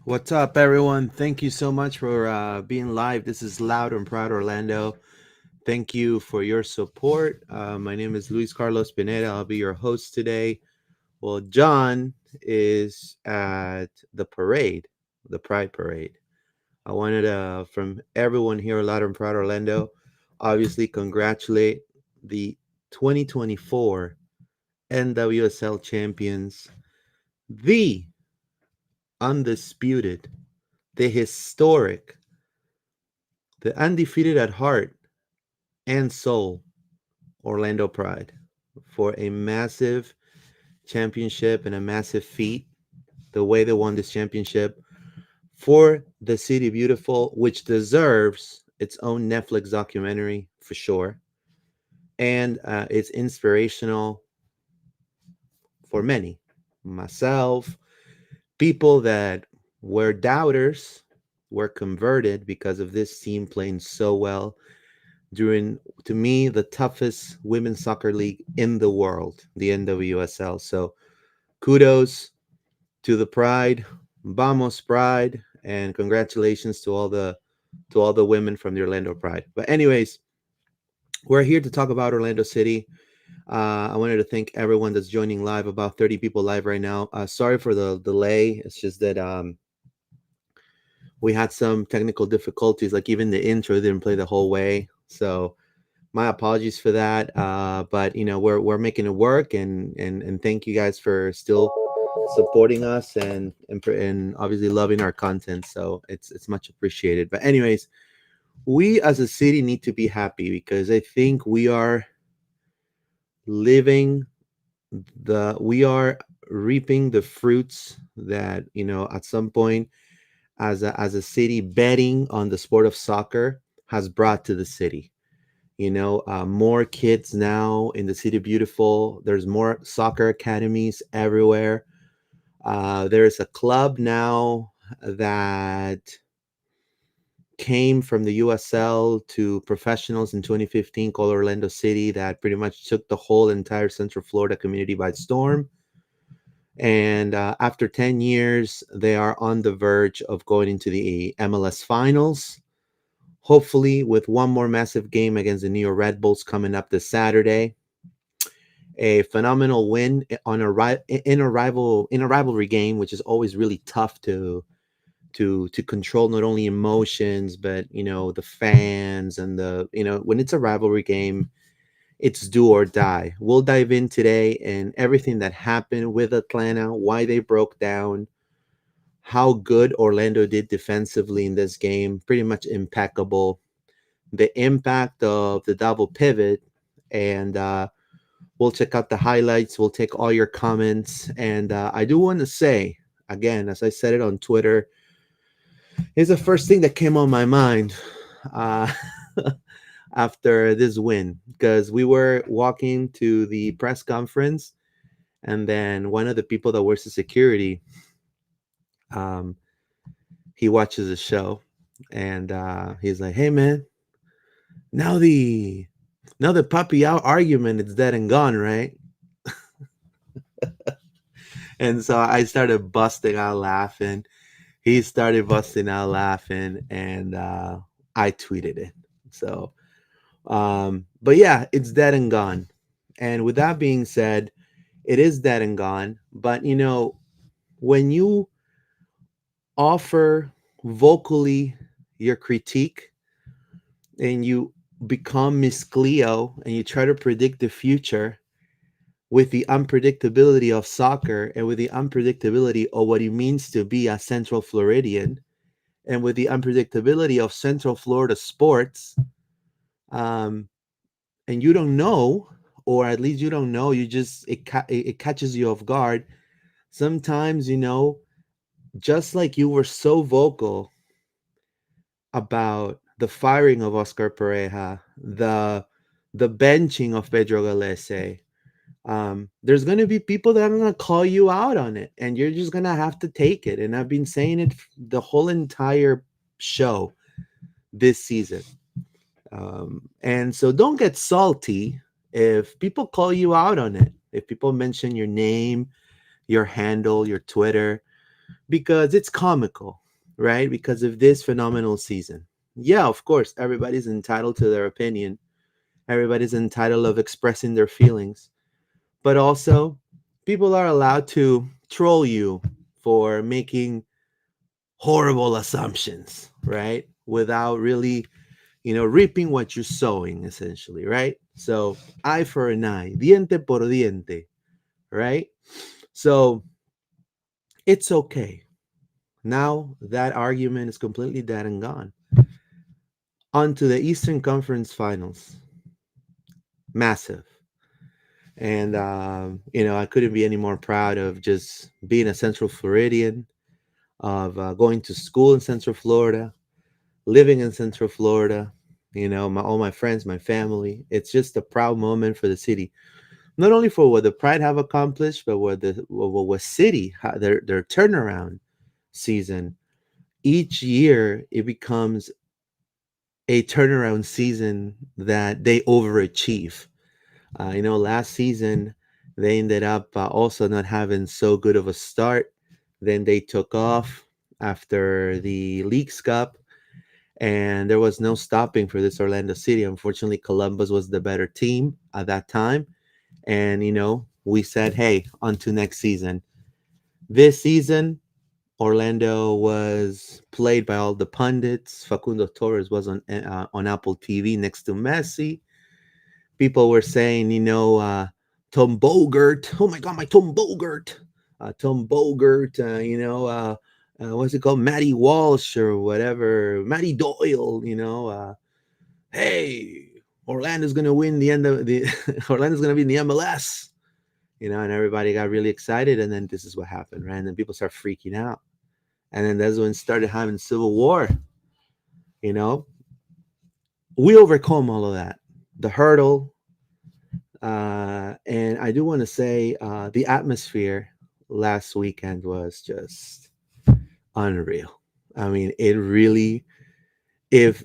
What's up, everyone? Thank you so much for being live. This is Loud and Proud Orlando. Thank you for your support. My name is Luis Carlos Pineda. I'll be your host today. Well, John is at the parade, the Pride Parade. I wanted to, from everyone here at Loud and Proud Orlando, obviously congratulate the 2024 NWSL champions, the undisputed, the historic, the undefeated at heart and soul Orlando Pride for a massive championship and a massive feat. The way they won this championship for the City Beautiful, which deserves its own Netflix documentary for sure. And it's inspirational for many, myself, people that were doubters were converted because of this team playing so well during, to me, the toughest women's soccer league in the world, the NWSL. So kudos to the Pride, Vamos Pride, and congratulations to all the women from the Orlando Pride. But anyways, we're here to talk about Orlando City. I wanted to thank everyone that's joining live. About 30 people live right now. Sorry for the delay. It's just that we had some technical difficulties. Like even the intro didn't play the whole way. So my apologies for that. But we're making it work, and thank you guys for still supporting us and obviously loving our content. So it's much appreciated. But anyways, we as a city need to be happy because I think living we are reaping the fruits that at some point as a city betting on the sport of soccer has brought to the city. More kids now in the City Beautiful. There's more soccer academies everywhere. There's a club now that came from the USL to professionals in 2015 called Orlando City that pretty much took the whole entire Central Florida community by storm. And after 10 years, they are on the verge of going into the MLS finals. Hopefully, with one more massive game against the New York Red Bulls coming up this Saturday. A phenomenal win on in a rivalry game, which is always really tough to control not only emotions but the fans and the when it's a rivalry game, it's do or die. We'll dive in today and everything that happened with Atlanta, why they broke down, how good Orlando did defensively in this game, pretty much impeccable. The impact of the double pivot, and we'll check out the highlights. We'll take all your comments. And I do want to say, again, as I said it on Twitter, is the first thing that came on my mind uh, after this win, because we were walking to the press conference, and then one of the people that works the security, um, he watches the show, and he's like, "Hey, man, now the now the puppy out argument is dead and gone, right?" And so I started busting out laughing. He started busting out laughing, and I tweeted it. So, but yeah, it's dead and gone. And with that being said, it is dead and gone. But when you offer vocally your critique and you become Miss Cleo and you try to predict the future with the unpredictability of soccer and with the unpredictability of what it means to be a Central Floridian and with the unpredictability of Central Florida sports, um, and you don't know, or at least you don't know, you just it catches you off guard. Sometimes just like you were so vocal about the firing of Oscar Pereja, the benching of Pedro Galese, there's going to be people that are going to call you out on it, and you're just going to have to take it. And I've been saying it the whole entire show this season. And so don't get salty if people call you out on it. If people mention your name, your handle, your Twitter, because it's comical, right? Because of this phenomenal season. Yeah, of course, everybody's entitled to their opinion. Everybody's entitled of expressing their feelings. But also, people are allowed to troll you for making horrible assumptions, right? Without really, reaping what you're sowing, essentially, right? So, eye for an eye, diente por diente, right? So, it's okay. Now that argument is completely dead and gone. On to the Eastern Conference Finals. Massive. And, I couldn't be any more proud of just being a Central Floridian, of going to school in Central Florida, living in Central Florida, all my friends, my family. It's just a proud moment for the city. Not only for what the Pride have accomplished, but what city, their turnaround season. Each year, it becomes a turnaround season that they overachieve. Last season they ended up also not having so good of a start. Then they took off after the Leagues Cup, and there was no stopping for this Orlando City. Unfortunately, Columbus was the better team at that time, and we said, "Hey, on to next season." This season, Orlando was played by all the pundits. Facundo Torres was on Apple TV next to Messi. People were saying, Tom Bogert. Oh my God, my Tom Bogert. Tom Bogert. What's it called? Matty Walsh or whatever. Matty Doyle. Hey, Orlando's gonna win the end of the. Orlando's gonna be in the MLS. And everybody got really excited, and then this is what happened, right? And then people start freaking out, and then that's when started having civil war. You know, we overcome all of that, the hurdle, and I do want to say the atmosphere last weekend was just unreal. I mean, it really, if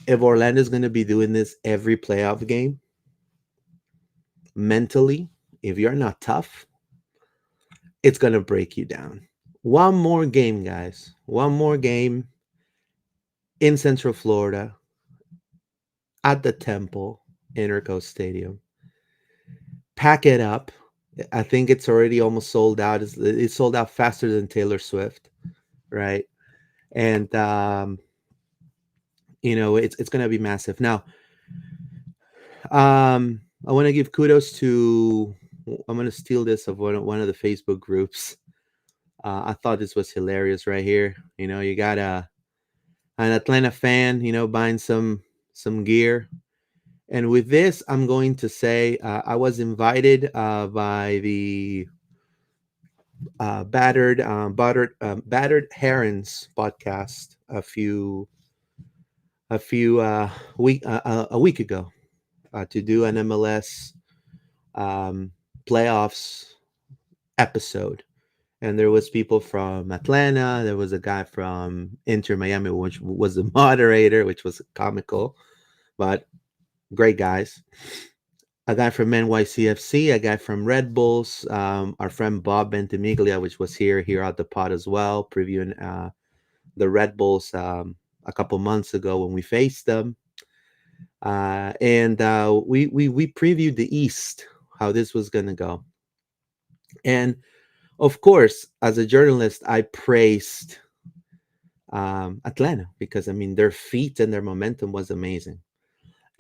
Orlando's going to be doing this every playoff game, mentally, if you're not tough, it's going to break you down. One more game, guys. One more game in Central Florida at the Temple Interco Stadium. Pack it up. I think it's already almost sold out. It's sold out faster than Taylor Swift, right? And it's going to be massive. Now, I want to give kudos to. I'm going to steal this of one of the Facebook groups. I thought this was hilarious right here. You got an Atlanta fan, buying some gear. And with this, I'm going to say I was invited by the battered herons podcast a week ago to do an MLS um, playoffs episode. And there was people from Atlanta. There was a guy from Inter Miami, which was the moderator, which was comical, but great guys. A guy from NYCFC, a guy from Red Bulls, our friend Bob Bentimiglia, which was here at the pod as well, previewing the Red Bulls a couple months ago when we faced them. And we previewed the East, how this was going to go. And of course, as a journalist, I praised Atlanta because, I mean, their feet and their momentum was amazing.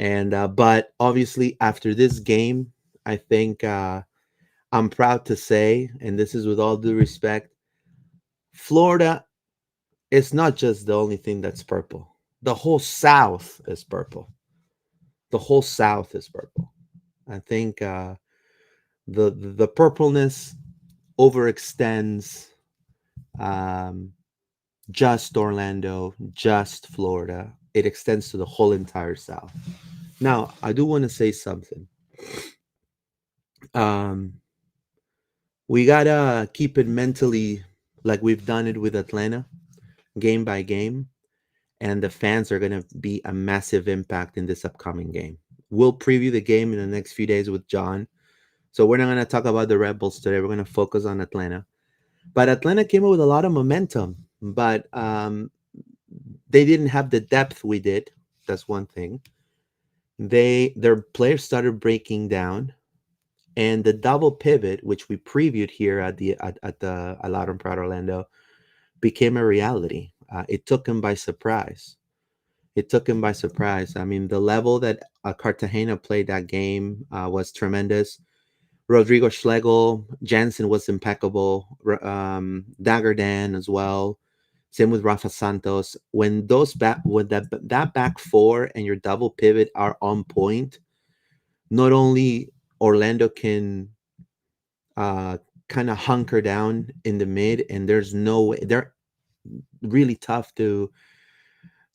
And but obviously, after this game, I think I'm proud to say, and this is with all due respect, Florida is not just the only thing that's purple. The whole South is purple. The whole South is purple. I think the purpleness overextends um, just Orlando, just Florida. It extends to the whole entire South. Now, I do want to say something. Um, we gotta keep it mentally like we've done it with Atlanta, game by game, and the fans are gonna be a massive impact in this upcoming game. We'll preview the game in the next few days with John. So we're not gonna talk about the Red Bulls today. We're gonna focus on Atlanta. But Atlanta came up with a lot of momentum, but they didn't have the depth we did. That's one thing. Their players started breaking down, and the double pivot, which we previewed here at the at Loud and Proud Orlando, became a reality. It took him by surprise. It took him by surprise. I mean, the level that Cartagena played that game was tremendous. Rodrigo Schlegel, Jansen was impeccable. Dagger Dan as well. Same with Rafa Santos. When that back four and your double pivot are on point, not only Orlando can uh, kind of hunker down in the mid, and there's no way they're really tough to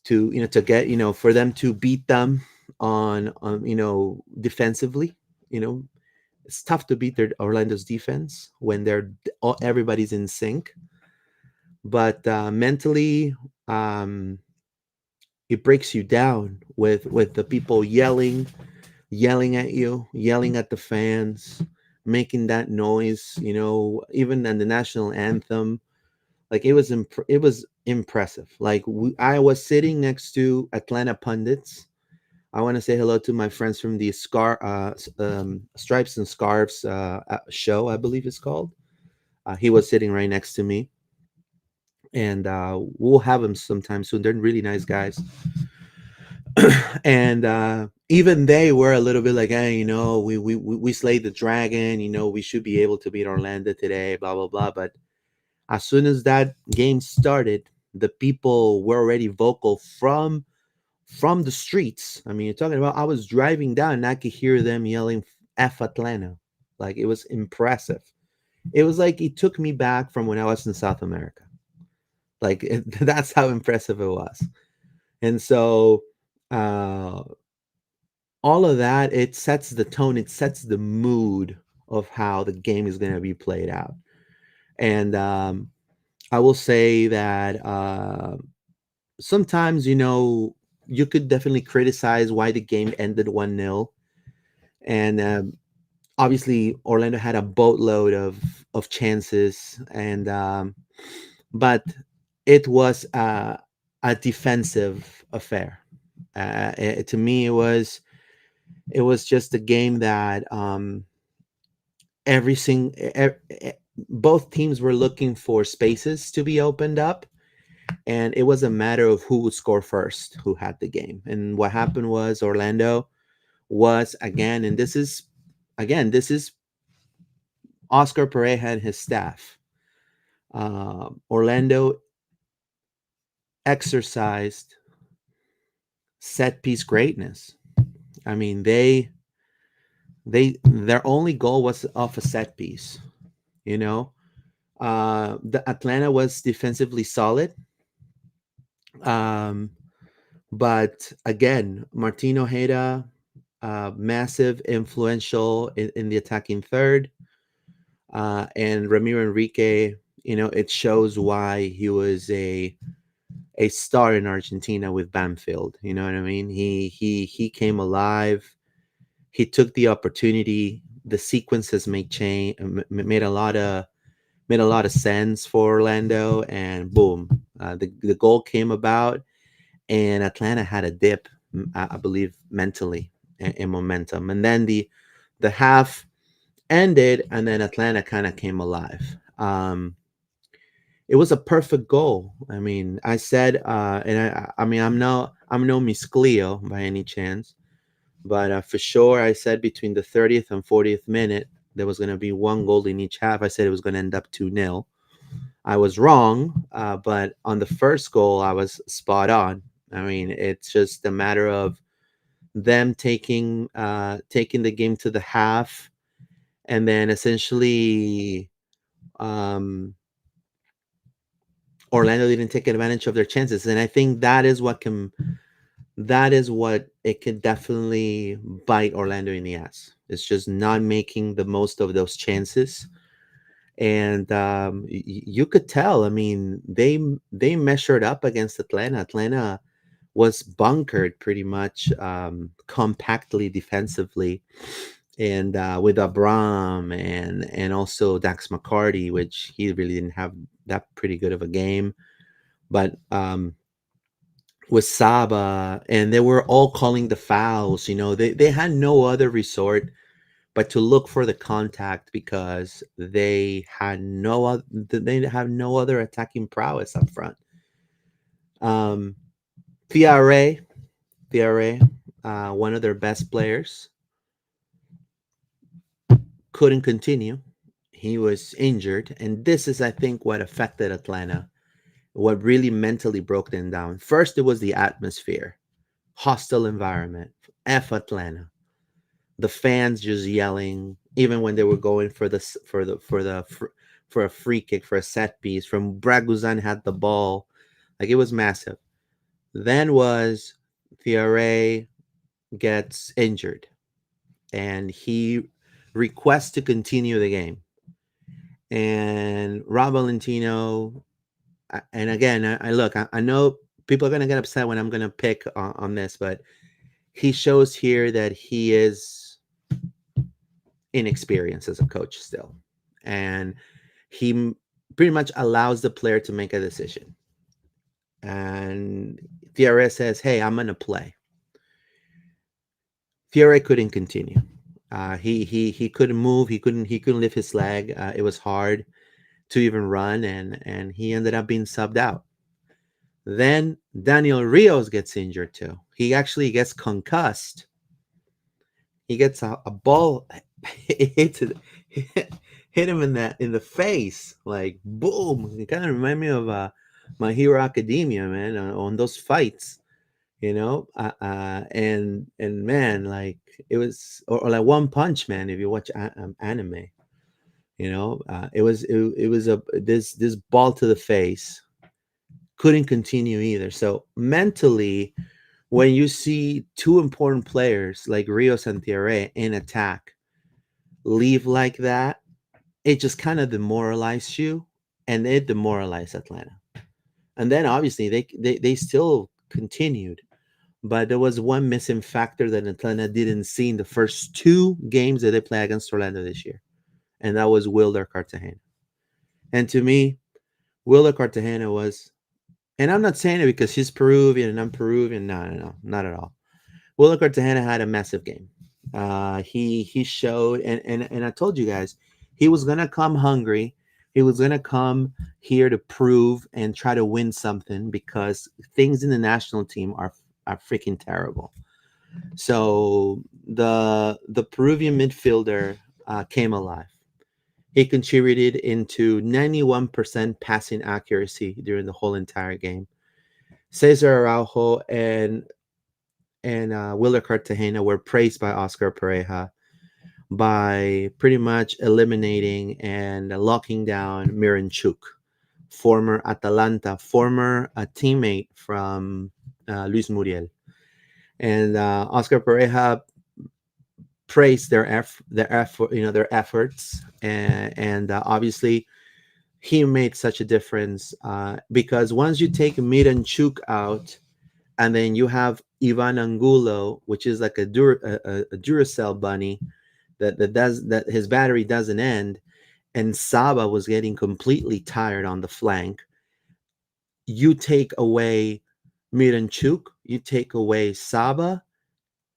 get for them to beat them on defensively. You know, it's tough to beat their Orlando's defense when everybody's in sync. But mentally, um, it breaks you down with the people yelling at you, yelling at the fans, making that noise. Even in the national anthem, like it was impressive. Like I was sitting next to Atlanta pundits. I want to say hello to my friends from the Stripes and Scarves show, I believe it's called. He was sitting right next to me, and we'll have him sometime soon. They're really nice guys. And even they were a little bit like, hey, we slayed the dragon. We should be able to beat Orlando today. Blah blah blah. But as soon as that game started, the people were already vocal from the streets. I mean, you're talking about I was driving down and I could hear them yelling "F Atlanta." Like it was impressive. It was like it took me back from when I was in South America. Like that's how impressive it was. And so uh, all of that, it sets the tone, it sets the mood of how the game is going to be played out. And I will say that sometimes, you could definitely criticize why the game ended 1-0. And obviously, Orlando had a boatload of chances. And but it was a defensive affair. To me, it was just a game that every single both teams were looking for spaces to be opened up, and it was a matter of who would score first, who had the game. And what happened was Orlando was again, and this is Oscar Pareja and his staff. Orlando exercised set piece greatness. I mean, their only goal was off a set piece. You know, the Atlanta was defensively solid, um, but again, Martin Ojeda, massive, influential in the attacking third, and Ramiro Enrique. It shows why he was a star in Argentina with Banfield. You know what I mean? He came alive. He took the opportunity. The sequences made a lot of sense for Orlando, and boom, the goal came about, and Atlanta had a dip, I believe, mentally in momentum, and then the half ended, and then Atlanta kind of came alive. It was a perfect goal. I mean, I said, and I mean, I'm no Miss Cleo by any chance, but for sure, I said between the 30th and 40th minute there was going to be one goal in each half. I said it was going to end up 2-0. I was wrong, but on the first goal, I was spot on. I mean, it's just a matter of them taking the game to the half, and then essentially um, Orlando didn't take advantage of their chances, and I think that is what it could definitely bite Orlando in the ass. It's just not making the most of those chances, and you could tell. I mean, they measured up against Atlanta. Atlanta was bunkered pretty much compactly defensively, and with Abram and also Dax McCarty, which he really didn't have that pretty good of a game, but with Saba, and they were all calling the fouls. They had no other resort but to look for the contact because they have no other attacking prowess up front. Um, Thiare, Thiare, one of their best players, couldn't continue. He was injured, and this is, I think, what affected Atlanta. What really mentally broke them down. First, it was the atmosphere, hostile environment. F Atlanta. The fans just yelling, even when they were going for a free kick, for a set piece. From Braguzan had the ball, like it was massive. Then was Thierry gets injured, and he requests to continue the game. And Rob Valentino, and again, I look, I know people are gonna get upset when I'm gonna pick on this, but he shows here that he is inexperienced as a coach still, and he pretty much allows the player to make a decision. And Thierry says, "Hey, I'm gonna play." Thierry couldn't continue. He couldn't move. He couldn't lift his leg. It was hard to even run, and he ended up being subbed out. Then Daniel Rios gets injured too. He actually gets concussed. He gets a ball hit, hit him in the face, like boom. It kind of remind me of My Hero Academia, man, on those fights, and man, like it was, or like One Punch Man, if you watch anime, it was this ball to the face, couldn't continue either. So mentally, when you see two important players like Rios and Thierry in attack leave like that, it just kind of demoralized you, and it demoralized Atlanta. And then obviously they still continued, but there was one missing factor that Atlanta didn't see in the first two games that they play against Orlando this year, and that was Wilder Cartagena. And to me, Wilder Cartagena was, and I'm not saying it because he's Peruvian and I'm Peruvian. No, no, no, not at all. Wilder Cartagena had a massive game. He showed, and I told you guys, he was gonna come hungry. He was gonna come here to prove and try to win something because things in the national team are freaking terrible. So the Peruvian midfielder came alive. He contributed into 91% passing accuracy during the whole entire game. Cesar Araujo and Wilder Cartagena were praised by Oscar Pereja by pretty much eliminating and locking down Miranchuk, former Atalanta, former teammate from Luis Muriel. And Oscar Pereja praised their efforts, and obviously he made such a difference because once you take Miranchuk out, and then you have Ivan Angulo, which is like a Duracell bunny that his battery doesn't end, and Saba was getting completely tired on the flank. You take away Miranchuk, you take away Saba,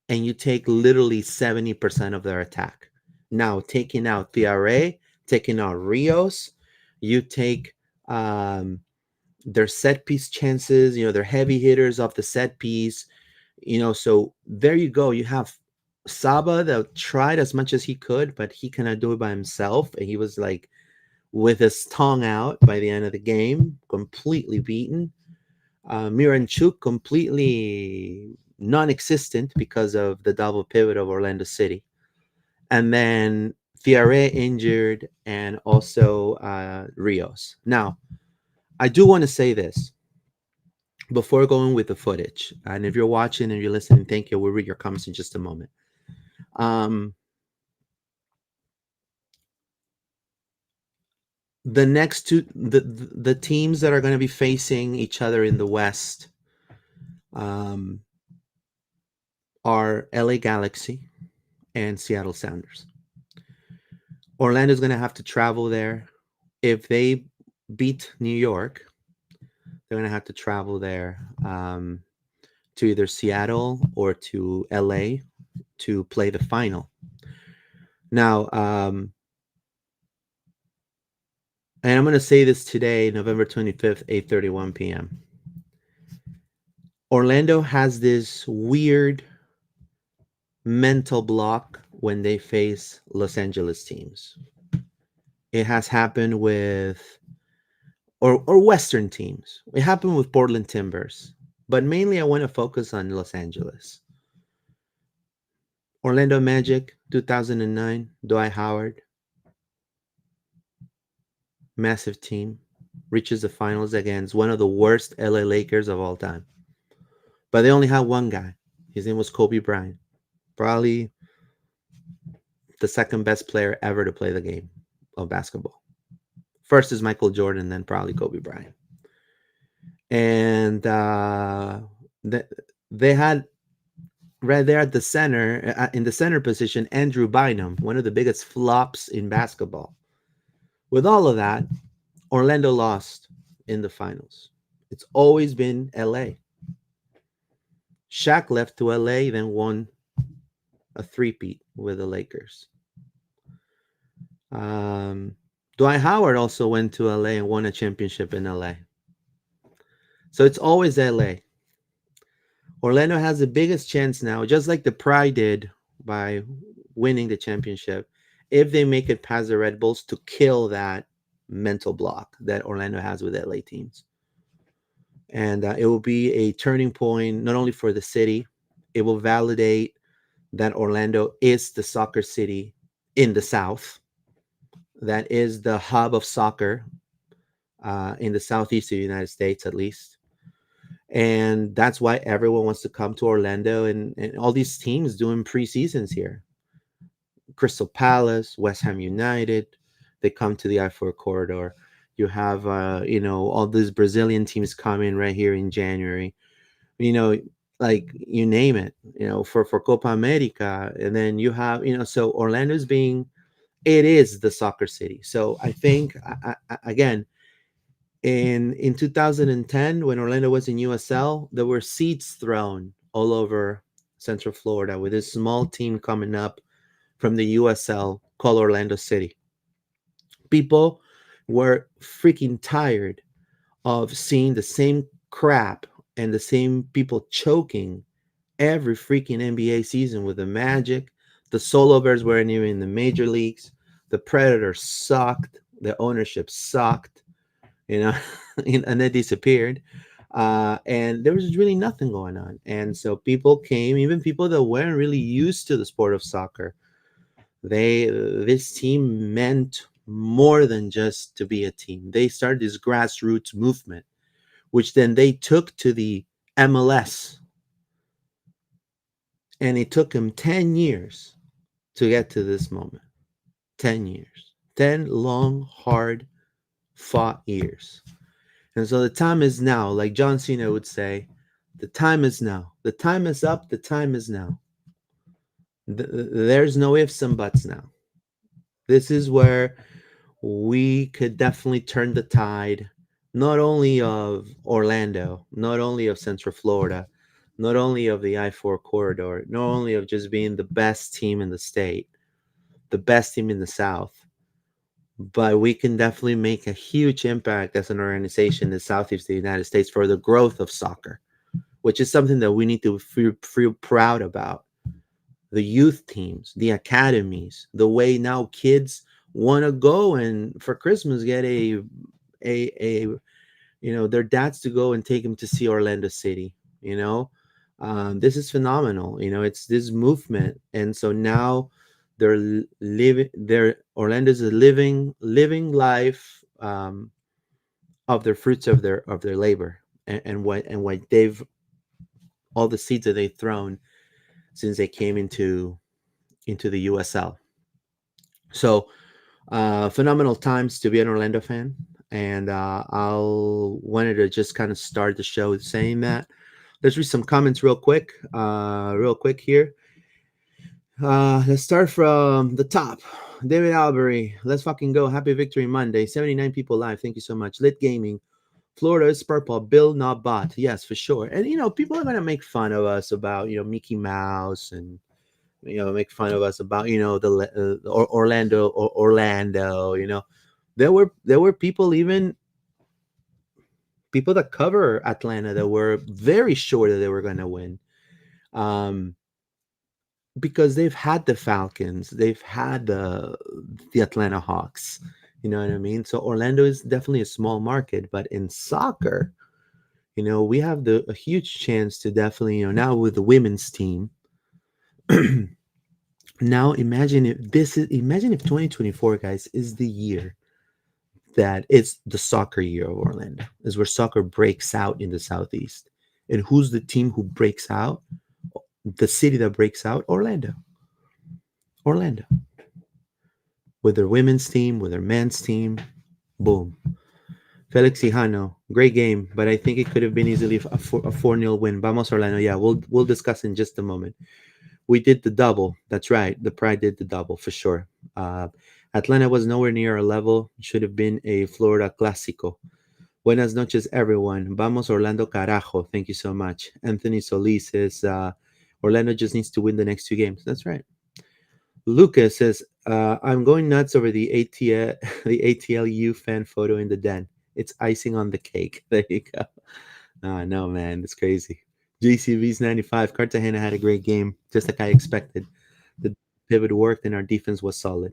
and you take literally 70% of their attack. Now, taking out Thierry, taking out Rios, you take their set piece chances, their heavy hitters off the set piece, so there you go. You have Saba that tried as much as he could, but he cannot do it by himself. And he was like with his tongue out by the end of the game, completely beaten. Miranchuk completely non-existent because of the double pivot of Orlando City. And then Thierry injured, and also Rios. Now, I do want to say this before going with the footage. And if you're watching and you're listening, thank you. We'll read your comments in just a moment. Um, the next two, the teams that are going to be facing each other in the West um, are LA Galaxy and Seattle Sounders. Orlando's going to have to travel there. If they beat New York, they're going to have to travel there to either Seattle or to LA to play the final. Now, and I'm going to say this today, November 25th, 8:31 p.m. Orlando has this weird mental block when they face Los Angeles teams. It has happened with or Western teams. It happened with Portland Timbers, but mainly I want to focus on Los Angeles. Orlando Magic, 2009, Dwight Howard, massive team, reaches the finals against one of the worst LA Lakers of all time. But they only had one guy. His name was Kobe Bryant, probably the second best player ever to play the game of basketball. First is Michael Jordan, then probably Kobe Bryant. And they had right there at the center, in the center position, Andrew Bynum, one of the biggest flops in basketball. With all of that, Orlando lost in the finals. It's always been LA. Shaq left to LA, then won a three-peat with the Lakers. Dwight Howard also went to LA and won a championship in LA. So it's always LA. Orlando has the biggest chance now, just like the Pride did by winning the championship, if they make it past the Red Bulls, to kill that mental block that Orlando has with LA teams. And it will be a turning point, not only for the city, it will validate that Orlando is the soccer city in the South, that is the hub of soccer in the Southeast of the United States, at least. And that's why everyone wants to come to Orlando, and all these teams doing preseasons here. Crystal Palace, West Ham United, they come to the I-4 corridor. You have, all these Brazilian teams coming right here in January. Like you name it, for Copa America. And then you have, so Orlando's it is the soccer city. So I think, again, in 2010, when Orlando was in USL, there were seeds thrown all over Central Florida with this small team coming up from the USL called Orlando City. People were freaking tired of seeing the same crap and the same people choking every freaking NBA season with the Magic. The Solo Bears weren't even in the major leagues. The Predators sucked. The ownership sucked, and they disappeared. And there was really nothing going on. And so people came, even people that weren't really used to the sport of soccer. This team meant more than just to be a team. They started this grassroots movement, which then they took to the MLS. And it took them 10 years to get to this moment. 10 years. 10 long, hard, fought years. And so the time is now. Like John Cena would say, the time is now. The time is up. The time is now. There's no ifs and buts now. This is where we could definitely turn the tide, not only of Orlando, not only of Central Florida, not only of the I-4 corridor, not only of just being the best team in the state, the best team in the South, but we can definitely make a huge impact as an organization in the Southeast of the United States for the growth of soccer, which is something that we need to feel proud about. The youth teams, the academies, the way now kids want to go and for Christmas get their dads to go and take them to see Orlando City. This is phenomenal. It's this movement, and so now they're living. Orlando's a living life of their fruits of their labor, and what they've all the seeds that they've thrown since they came into the USL. So phenomenal times to be an Orlando fan. And I'll wanted to just kind of start the show saying that. Let's read some comments real quick here. Let's start from the top. David Albury, let's fucking go. Happy Victory Monday. 79 people live. Thank you so much. Lit Gaming. Florida is purple. Bill, not bot. Yes, for sure. And people are gonna make fun of us about Mickey Mouse, and make fun of us about Orlando. There were people that cover Atlanta that were very sure that they were gonna win. Um, because they've had the Falcons, they've had the Atlanta Hawks. You know what I mean? So Orlando is definitely a small market, but in soccer, we have a huge chance to definitely, now with the women's team. Now imagine if 2024, guys, is the year that it's the soccer year of Orlando, is where soccer breaks out in the Southeast. And who's the team who breaks out? The city that breaks out? Orlando. Orlando. With their women's team, with their men's team. Boom. Felix Hijano, great game, but I think it could have been easily a 4-0 win. Vamos Orlando. Yeah, we'll discuss in just a moment. We did the double. That's right. The Pride did the double for sure. Atlanta was nowhere near our level. Should have been a Florida Clásico. Buenas noches, everyone. Vamos Orlando carajo. Thank you so much. Anthony Solis says Orlando just needs to win the next two games. That's right. Lucas says, I'm going nuts over the the ATLU fan photo in the den. It's icing on the cake. There you go. Oh, no, man. It's crazy. JCV's 95. Cartagena had a great game, just like I expected. The pivot worked and our defense was solid.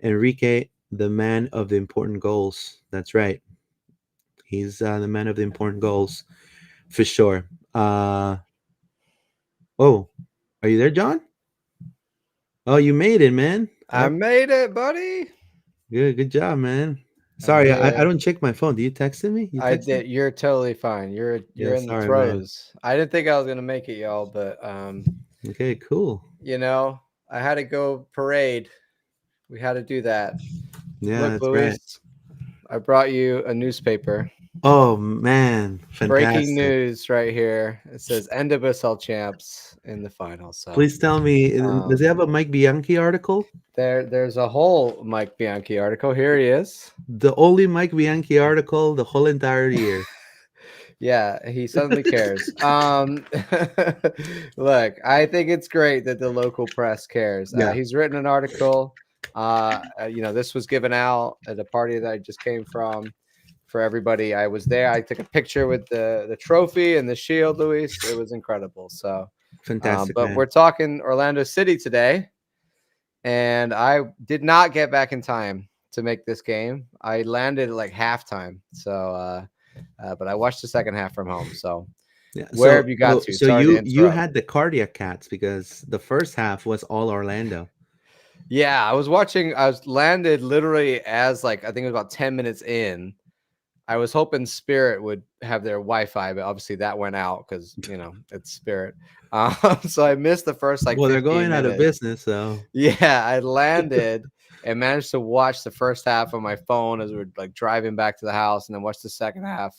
Enrique, the man of the important goals. That's right. He's the man of the important goals for sure. Oh, are you there, John? Oh, you made it, man. I made it, buddy. Good job, man. I Sorry, I did. don't check my phone. Do you texted me? You I texted? did. You're totally fine. You're Yeah, in the sorry, man. throes. I didn't think I was gonna make it, y'all, but Okay, cool. you know, I had to go parade. We had to do that. Yeah, Look, that's right. Luis, I brought you a newspaper. Oh man, Breaking fantastic. news right here. It says NWSL champs in the final. So Please tell me, does it um have a Mike Bianchi article? there's a whole Mike Bianchi article. Here he is. The only Mike Bianchi article the whole entire year. Yeah, he suddenly cares. Look, I think it's great that the local press cares. Yeah, He's written an article. This was given out at a party that I just came from for everybody. I was there. I took a picture with the trophy and the shield, Luis. It was incredible. So, fantastic, but man. we're talking Orlando City today, and I did not get back in time to make this game. I landed at like halftime. So, but I watched the second half from home. So, Yeah. where So, have you got so, to? so Sorry to you interrupt. had the cardiac cats because the first half was all Orlando. Yeah, I was watching. I was landed literally as like I think it was about 10 minutes in. I was hoping Spirit would have their Wi-Fi, but obviously that went out because it's Spirit. So I missed the first like Well, they're 15 going out of minutes. business, so Yeah, I landed and managed to watch the first half on my phone as we were like driving back to the house, and then watch the second half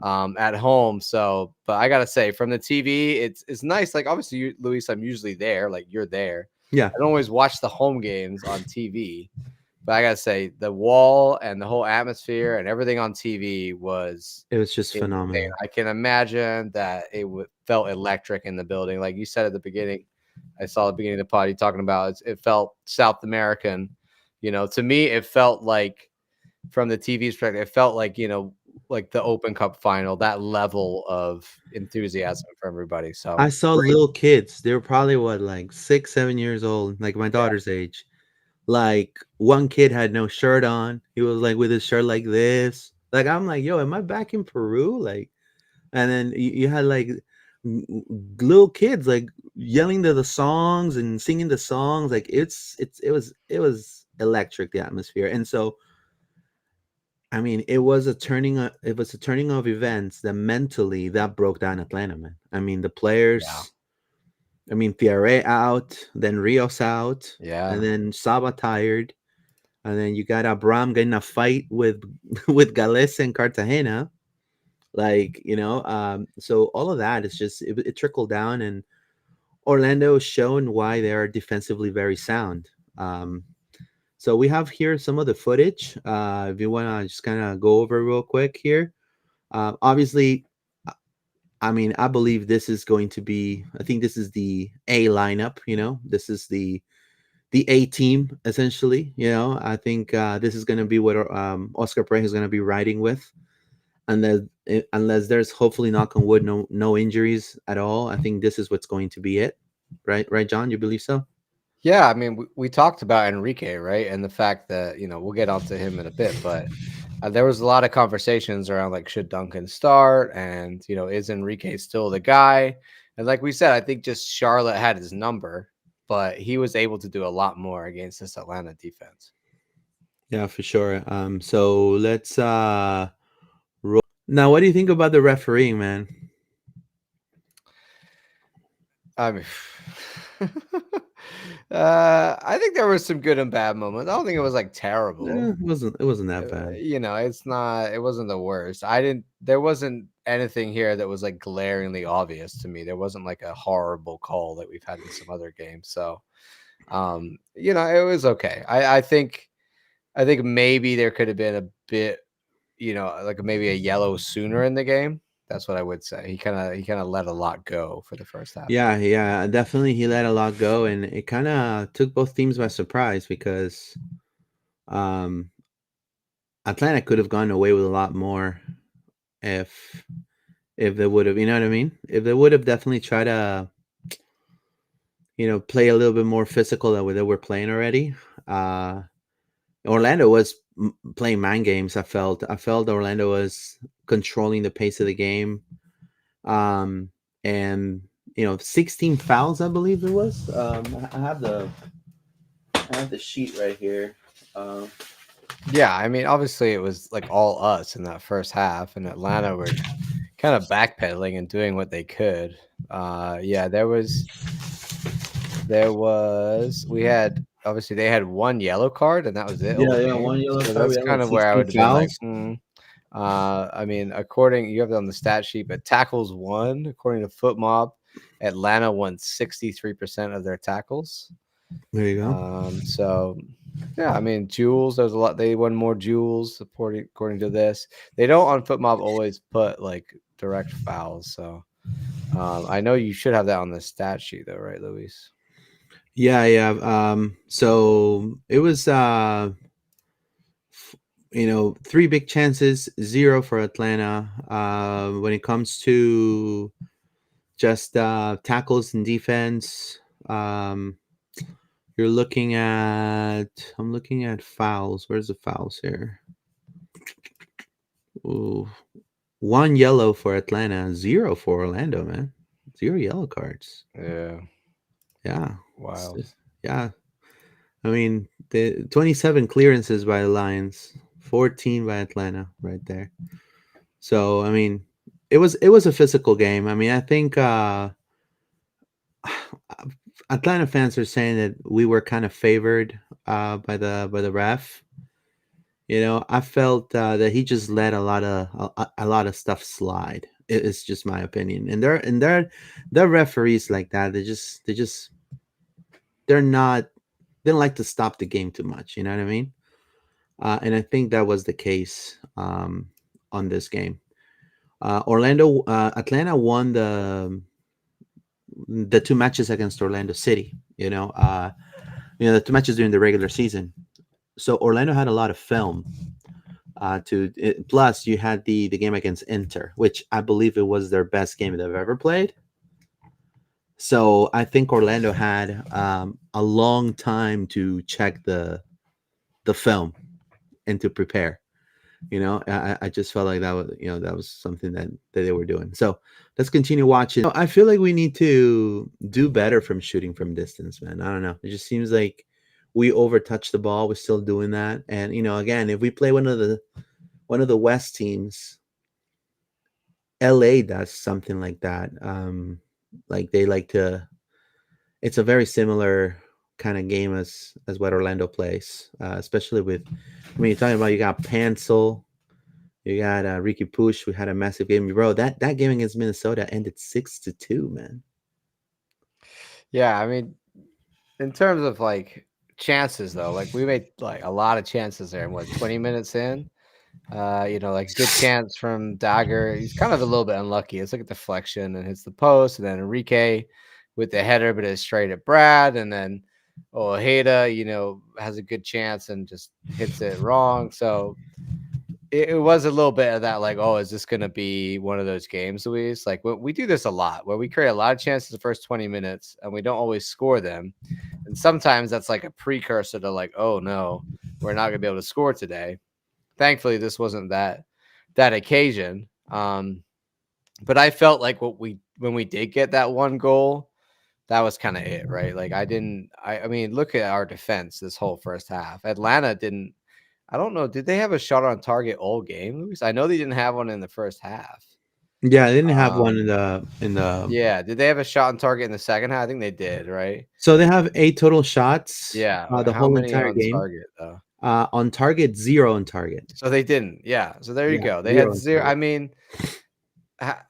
at home. So, but I gotta say, from the TV, it's nice. Like obviously, Luis, I'm usually there. Like you're there. yeah, I don't always watch the home games on TV, but I gotta say, the wall and the whole atmosphere and everything on TV was it was just insane. phenomenal. I can imagine that felt electric in the building. Like you said at the beginning, I saw the beginning of the pod you talking about. It felt South American. To me, it felt like from the TV's perspective, it felt like like the Open Cup final. That level of enthusiasm for everybody. So I saw great. little kids. They were probably what, like 6, 7 years old, like my Yeah. daughter's age. Like one kid had no shirt on. He was like with his shirt like this. Like I'm like, yo, am I back in Peru? Like, and then you had like little kids like yelling to the songs and singing the songs. Like it was electric, the atmosphere. And so I mean, it was a turning of events that mentally that broke down Atlanta, man. I mean, the Yeah. players. I mean, Thierry out, then Rios out, and Yeah. then Saba tired, and then you got Abram getting a fight with with Gales and Cartagena. Like so all of that is just it trickled down, and Orlando shown why they are defensively very sound. Um, so we have here some of the footage. If you want to just kind of go over real quick here. Obviously, I mean, I believe this is going to be. I think this is the A lineup. This is the A team essentially. I think this is going to be what Oscar Pereira is going to be riding with, unless there's, hopefully, knock on wood, no injuries at all. I think this is what's going to be it. Right, John. You believe so? Yeah, I mean, we talked about Enrique, right? And the fact that, we'll get onto him in a bit, but there was a lot of conversations around like, should Duncan start? And, is Enrique still the guy? And like we said, I think just Charlotte had his number, but he was able to do a lot more against this Atlanta defense. Yeah, for sure. So let's roll. Now, what do you think about the refereeing, man? I mean, I think there was some good and bad moments. I don't think it was like terrible. It wasn't that bad. It wasn't the worst. There wasn't anything here that was like glaringly obvious to me. There wasn't like a horrible call that we've had in some other games. So, it was okay. I think maybe there could have been a bit, like maybe a yellow sooner in the game. That's what I would say. He kind of let a lot go for the first half. Yeah, definitely. He let a lot go, and it kind of took both teams by surprise because um, Atlanta could have gone away with a lot more if they would have. You know what I mean? If they would have definitely tried to, play a little bit more physical than they were playing already. Orlando was playing man games. I felt Orlando was controlling the pace of the game, and 16 fouls, I believe it was. I have the sheet right here. Yeah, I mean, obviously it was like all us in that first half, and Atlanta were kind of backpedaling and doing what they could. Yeah, we had, obviously they had one yellow card and that was it. Yeah, one yellow So card. We that's had kind like of where I 16 would have been like, fouls. I mean, you have it on the stat sheet, but tackles won according to Foot Mob. Atlanta won 63% of their tackles. There you go. So yeah, I mean, duels, there's a lot. They won more duels according to this. They don't on Foot Mob always put like direct fouls. So I know you should have that on the stat sheet though, right, Luis? Yeah. So it was, three big chances, zero for Atlanta. When it comes to just tackles and defense, you're looking at. I'm looking at fouls. Where's the fouls here? Ooh, one yellow for Atlanta, zero for Orlando, man. Zero yellow cards. Yeah. Yeah. Wild. Yeah. I mean, the 27 clearances by the Lions, 14 by Atlanta, right there. So, I mean, it was a physical game. I mean, I think Atlanta fans are saying that we were kind of favored by the ref. I felt that he just let a lot of stuff slide. It's just my opinion, and they're referees like that. They're not they don't like to stop the game too much. You know what I mean? And I think that was the case on this game. Atlanta won the two matches against Orlando City. The two matches during the regular season. So Orlando had a lot of film. Plus you had the game against Inter, which I believe it was their best game they've ever played. So I think Orlando had a long time to check the film and to prepare. I just felt like that was something that they were doing. So let's continue watching. I feel like we need to do better from shooting from distance, man. I don't know. It just seems like we overtouch the ball. We're still doing that, and again, if we play one of the West teams, LA does something like that. Like they like to. It's a very similar kind of game as what Orlando plays, especially with. I mean, you're talking about, you got Pansel, you got Ricky Push. We had a massive game, bro. That game against Minnesota ended 6-2, man. Yeah, I mean, in terms of like chances though, like we made like a lot of chances there. And what, 20 minutes in? Like good chance from Dagger. He's kind of a little bit unlucky. It's like a deflection and hits the post, and then Enrique with the header, but it's straight at Brad, and then Ojeda, has a good chance and just hits it wrong. So it was a little bit of that, like, oh, is this going to be one of those games, Luis? Like, we do this a lot where we create a lot of chances the first 20 minutes and we don't always score them. And sometimes that's like a precursor to, like, oh, no, we're not going to be able to score today. Thankfully, this wasn't that occasion. But I felt like when we did get that one goal, that was kind of it, right? Like I mean, look at our defense this whole first half. Atlanta didn't. I don't know. Did they have a shot on target all game, Luis? I know they didn't have one in the first half. Yeah, I didn't have one Um, in the. yeah. Did they have a shot on target in the second half? I think they did, right? So they have 8 total shots Yeah. the How whole many entire on game. target though? On target, 0 on target. So they didn't. Yeah. So there you Yeah, go. They 0 had on zero. target. I mean,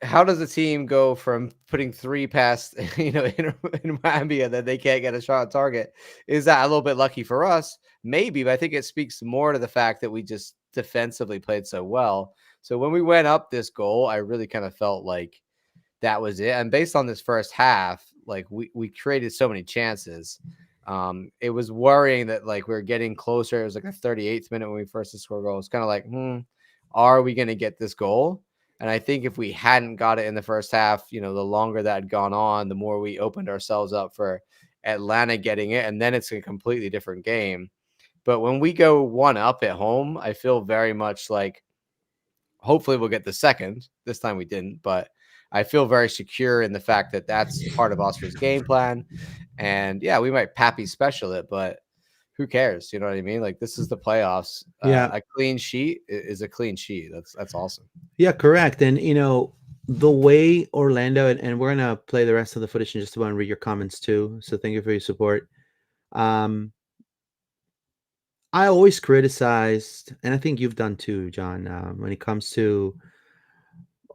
how does a team go from putting 3 past, in Miami and then they can't get a shot on target? Is that a little bit lucky for us? Maybe, but I think it speaks more to the fact that we just defensively played so well. So when we went up this goal, I really kind of felt like that was it. And based on this first half, like we created so many chances. It was worrying that like we are getting closer. It was like the 38th minute when we first scored goal. It's kind of like, are we going to get this goal? And I think if we hadn't got it in the first half, the longer that had gone on, the more we opened ourselves up for Atlanta getting it. And then it's a completely different game. But when we go one up at home, I feel very much like hopefully we'll get the second. This time we didn't, but I feel very secure in the fact that that's part of Oscar's game plan. And yeah, we might Pappy special it, but who cares? You know what I mean? Like this is the playoffs. Yeah, A clean sheet is a clean sheet. That's awesome. yeah, correct. And the way Orlando and we're gonna play the rest of the footage in just about and read your comments too. So thank you for your support. Um, I always criticized, and I think you've done too, John, when it comes to,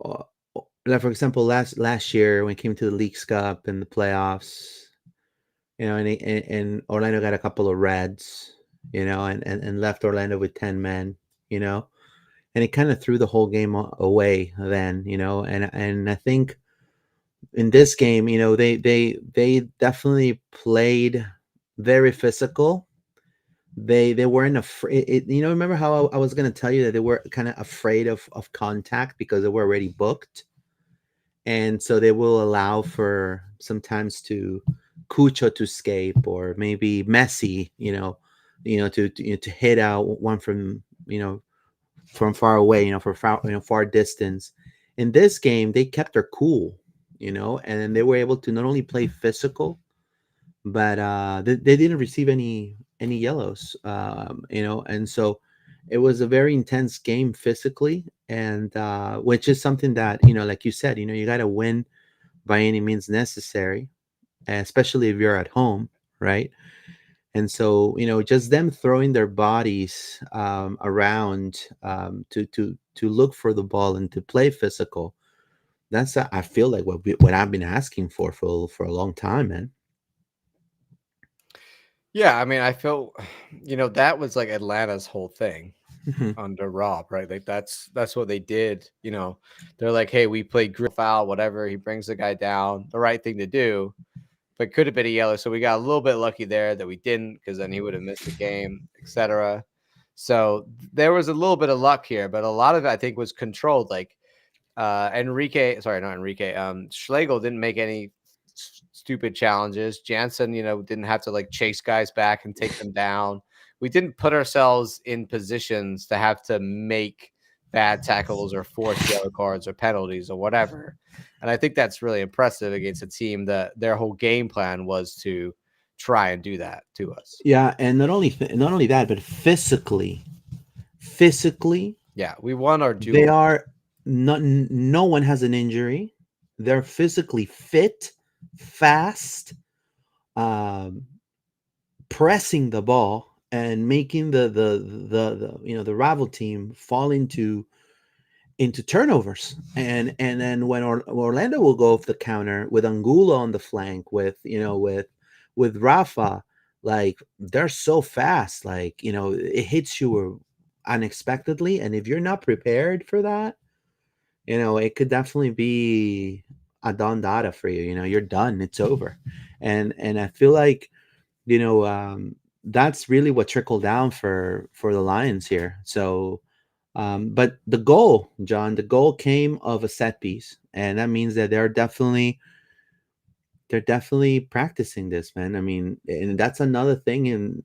uh, like for example, last year when it came to the Leagues Cup and the playoffs, and Orlando got a couple of reds, and left Orlando with 10 men, you know, and it kind of threw the whole game away then, and I think in this game, they definitely played very physical. They weren't afraid. Remember how I was going to tell you that they were kind of afraid of contact because they were already booked, and so they will allow for sometimes to Cucho to escape or maybe Messi, to hit out one from far away, for far distance. In this game, they kept their cool, and then they were able to not only play physical, but they didn't receive any yellows, and so it was a very intense game physically, and which is something that like you said, you got to win by any means necessary, especially if you're at home, right? And so just them throwing their bodies around to look for the ball and to play physical. That's I feel like what I've been asking for a long time, man. Yeah, I mean, I feel, that was like Atlanta's whole thing Mhm. under Rob, right? Like that's what they did. They're like, hey, we played group foul, whatever. He brings the guy down, the right thing to do, but could have been a yellow. So we got a little bit lucky there that we didn't, because then he would have missed the game, etc. So there was a little bit of luck here, but a lot of it I think was controlled. Like Enrique, sorry, not Enrique. Schlegel didn't make any stupid challenges. Jansen, didn't have to like chase guys back and take them down. We didn't put ourselves in positions to have to make bad tackles or force yellow cards or penalties or whatever. And I think that's really impressive against a team that their whole game plan was to try and do that to us. Yeah, and not only that, but physically, Yeah, we won our they duel. are not. No one has an injury. They're physically fit, fast, um, pressing the ball and making the rival team fall into into turnovers. And then when Orlando will go off the counter with Angulo on the flank, with with Rafa, like they're so fast, like it hits you unexpectedly, and if you're not prepared for that, it could definitely be a don data for you. You're done. It's over. And I feel like that's really what trickled down for the Lions here. So, but the goal, John, the goal came of a set piece, and that means that they're definitely practicing this, man. I mean, and that's another thing, in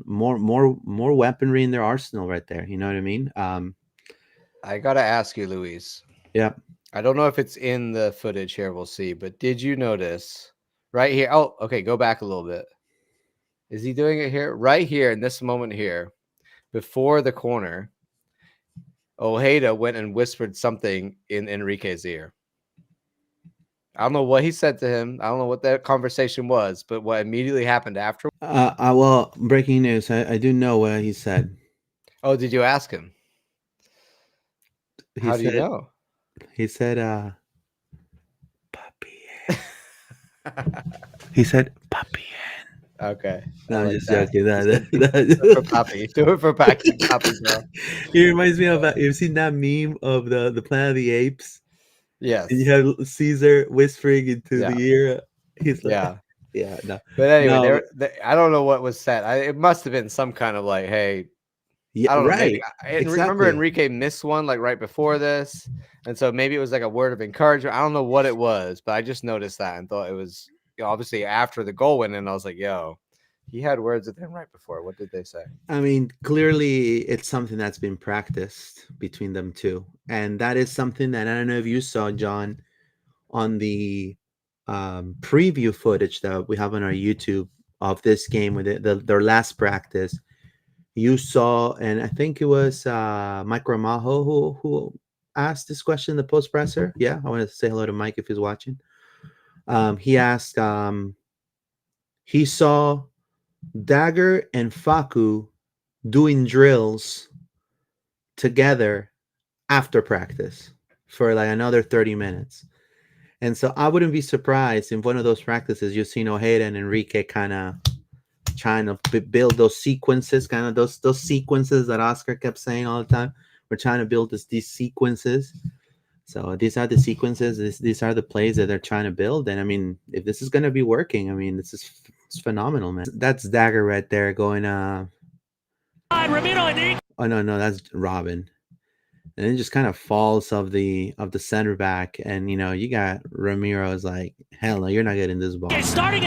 more weaponry in their arsenal right there. You know what I mean? I gotta ask you, Luis. Yeah. I don't know if it's in the footage here. We'll see. But did you notice right here? Oh, okay. Go back a little bit. Is he doing it here? Right here in this moment here, before the corner, Ojeda went and whispered something in Enrique's ear. I don't know what he said to him. I don't know what that conversation was, but what immediately happened after. Well, breaking news. I do know what he said. Oh, did you ask him? He How do you said. know? He said. Papi. He said, "Papi." Okay. No, I I'm like just that. joking. He said, do it for Papi. Do it for Papi, bro. It reminds me of you've seen that meme of the Planet of the Apes, and you Yes. have Caesar whispering into Yeah. the ear. He's like, Yeah. yeah, no, But anyway, no, I don't know what was said. It must have been some kind of like, hey, yeah, I don't know. Maybe right, remember exactly. Enrique missed one like right before this, and so maybe it was like a word of encouragement. I don't know what it was, but I just noticed that and thought it was obviously after the goal went in. I was like, yo, he had words with him right before. What did they say? I mean, clearly, it's something that's been practiced between them two, and that is something that I don't know if you saw, John, on the preview footage that we have on our YouTube of this game with their last practice. You saw, and I think it was Mike Ramajo who asked this question in the post presser. Yeah, I want to say hello to Mike if he's watching. He asked, he saw Dagger and Faku doing drills together after practice for like another 30 minutes. And so I wouldn't be surprised if one of those practices you've seen Ojeda and Enrique kind of trying to build those sequences, kind of those sequences that Oscar kept saying all the time. We're trying to build these sequences. So these are the sequences. These are the plays that they're trying to build. And I mean, if this is going to be working, I mean, it's phenomenal, man. That's Dagger right there going. Oh no, that's Robin. And it just kind of falls of the center back, and you got Ramiro's like, hell no, you're not getting this ball. Starting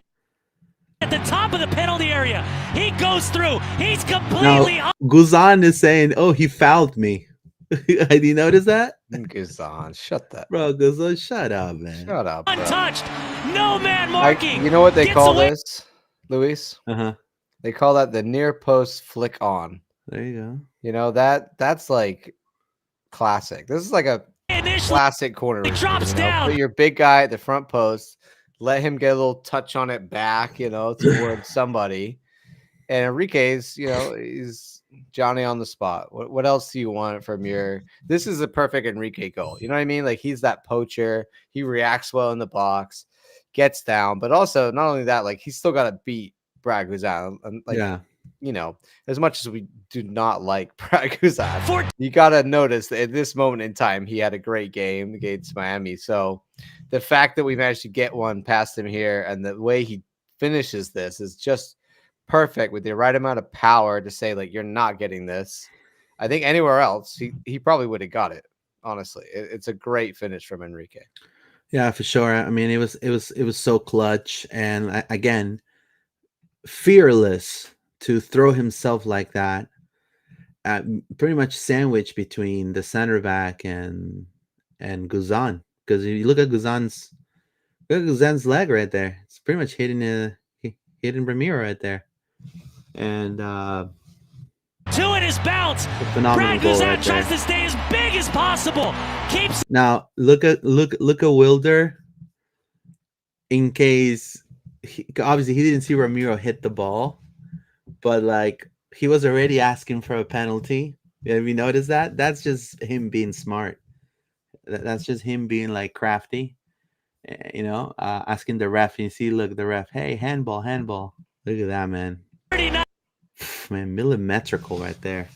at the top of the penalty area, he goes through. He's completely. Now, Guzan is saying, "Oh, he fouled me." Did you notice that? Guzan, shut that. Bro, Guzan, shut up, man. Shut up, bro. Untouched. No man marking. You know what they Gets call away. this, Luis? Uh-huh. They call that the near post flick on. There you go. You know, that's like classic. This is like a classic corner. He drops down. Put your big guy at the front post, let him get a little touch on it back, towards somebody. And Enrique's, he's Johnny on the spot. What else do you want from your? This is a perfect Enrique goal. You know what I mean? Like he's that poacher. He reacts well in the box, gets down, but also not only that, like he's still got to beat Brad Guzan. Like, yeah. As much as we do not like Brad Guzan, you got to notice that at this moment in time, he had a great game against Miami. So the fact that we managed to get one past him here and the way he finishes this is just perfect with the right amount of power to say, like, you're not getting this. I think anywhere else, he probably would have got it. Honestly, it's a great finish from Enrique. Yeah, for sure. I mean, it was so clutch, and again, fearless to throw himself like that, pretty much sandwiched between the center back and Guzan. Because if you look at Guzan's leg right there, it's pretty much hitting Ramiro right there. And two in his bounce. Phenomenal Brad goal Guzan right tries there. to stay as big as possible. Keeps. Now look at Wilder. In case obviously he didn't see Ramiro hit the ball, but like he was already asking for a penalty. Have you noticed that? That's just him being smart. That's just him being like crafty, asking the ref. And you see, look, the ref, hey, handball, handball. Look at that, man. 39. Man, millimetrical right there.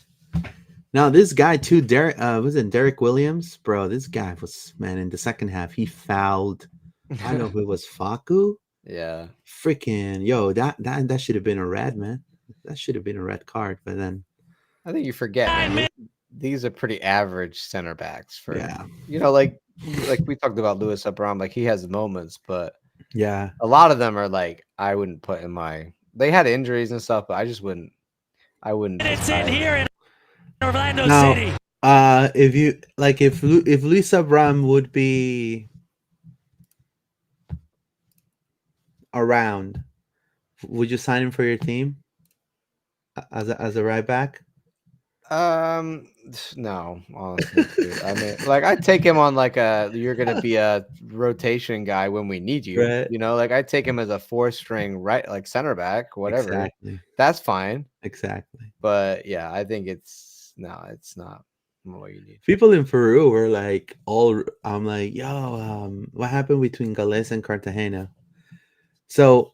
Now this guy too, Derek, was it Derek Williams, bro? This guy was, man, in the second half he fouled. I don't know who it was, Faku. Yeah. Freaking yo, that should have been a red, man. That should have been a red card, but then I think you forget, man. These are pretty average center backs for yeah, like we talked about Louis Abram, like he has moments, but yeah, a lot of them are like I wouldn't put in my. They had injuries and stuff, but I wouldn't. It's in here in Orlando now, City. if you like, if Luis Abram would be around, would you sign him for your team as a right back? No, honestly, dude. I mean, like I'd take him on like you're gonna be a rotation guy when we need you. Right. Like I'd take him as a 4-string right, like center back, whatever. Exactly. That's fine. Exactly. But yeah, I think it's not what you need. People in Peru were like, I'm like, yo, what happened between Gales and Cartagena? So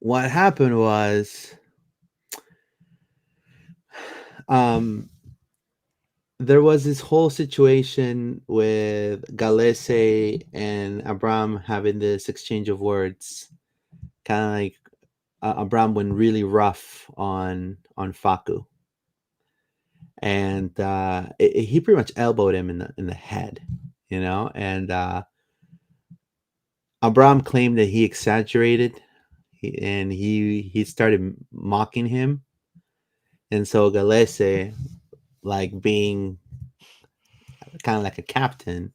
what happened was, there was this whole situation with Galese and Abram having this exchange of words, kind of like Abram went really rough on Faku, and he pretty much elbowed him in the head, and Abram claimed that he exaggerated, and he started mocking him, and so Galese, like being kind of like a captain,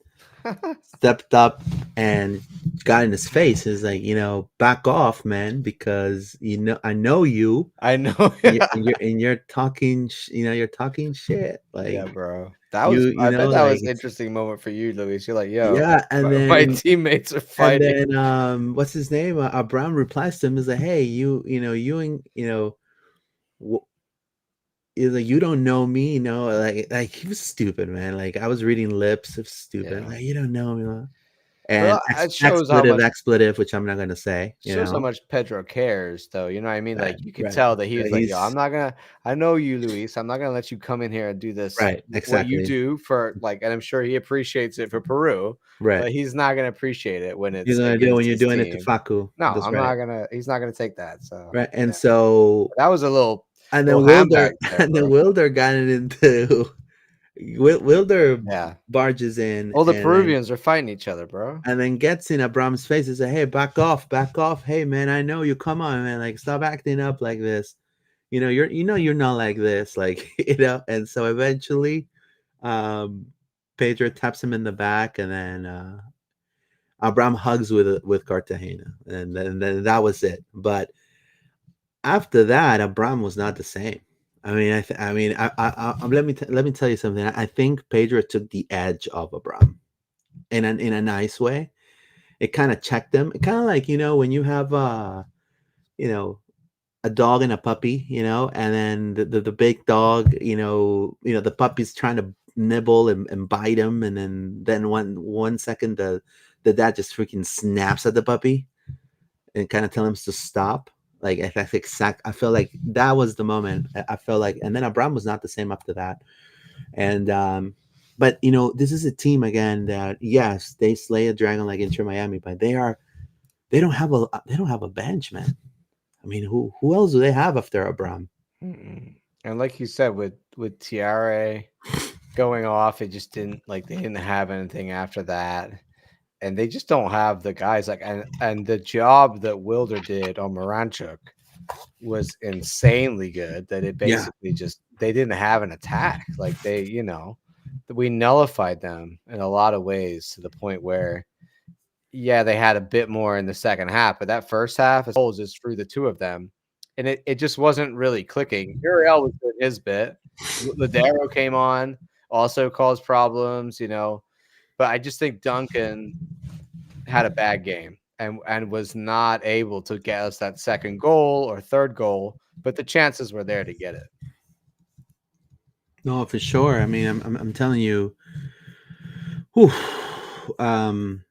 stepped up and got in his face. Is like, back off, man, because I know you. I know, and you're talking, you're talking shit. Like, yeah, bro. That was I bet that was an interesting moment for you, Luis. You're like, yo, yeah, and then my teammates are fighting. And then what's his name? Abram replies to him, is like, hey, you is like, you don't know me, like he was stupid, man. Like I was reading lips of stupid, like you don't know me, and well, it shows how much expletive, which I'm not gonna say. Shows how much Pedro cares, though. You know what I mean? Right, Like you could right. tell that he's like, yo, I'm not gonna. I know you, Luis. I'm not gonna let you come in here and do this. Right, What exactly. you do for and I'm sure he appreciates it for Peru. Right. But he's not gonna appreciate it when it's. He's gonna do when you're doing it to Faku. No, I'm not gonna. He's not gonna take that. So right, and so that was a little. And then Wilder got it into. Wilder barges in. All the Peruvians are fighting each other, bro. And then gets in Abram's face and say, hey, back off. Hey, man, I know you. Come on, man. Like, stop acting up like this. You're not like this. Like, and so eventually Pedro taps him in the back, and then Abram hugs with Cartagena. And then that was it. But after that, Abram was not the same. I mean, let me tell you something. I think Pedro took the edge of Abram in a nice way. It kind of checked him. It kind of like, when you have a dog and a puppy, and then the big dog, the puppy's trying to nibble and bite him, and then one second the dad just freaking snaps at the puppy and kind of tell him to stop. Like, I feel like that was the moment. I felt like, and then Abram was not the same after that. And but this is a team again that, yes, they slay a dragon like Inter Miami, but they don't have a bench, man. I mean, who else do they have after Abram? And like you said, with Tiare going off, it just didn't they didn't have anything after that. And they just don't have the guys and the job that Wilder did on Moranchuk was insanely good. That it basically they didn't have an attack. Like we nullified them in a lot of ways to the point where, they had a bit more in the second half, but that first half is just through the two of them, and it just wasn't really clicking. Uriel was doing his bit. Ladero came on, also caused problems, But I just think Duncan had a bad game and was not able to get us that second goal or third goal, but the chances were there to get it. No, for sure. I mean, I'm telling you, Whew. Um,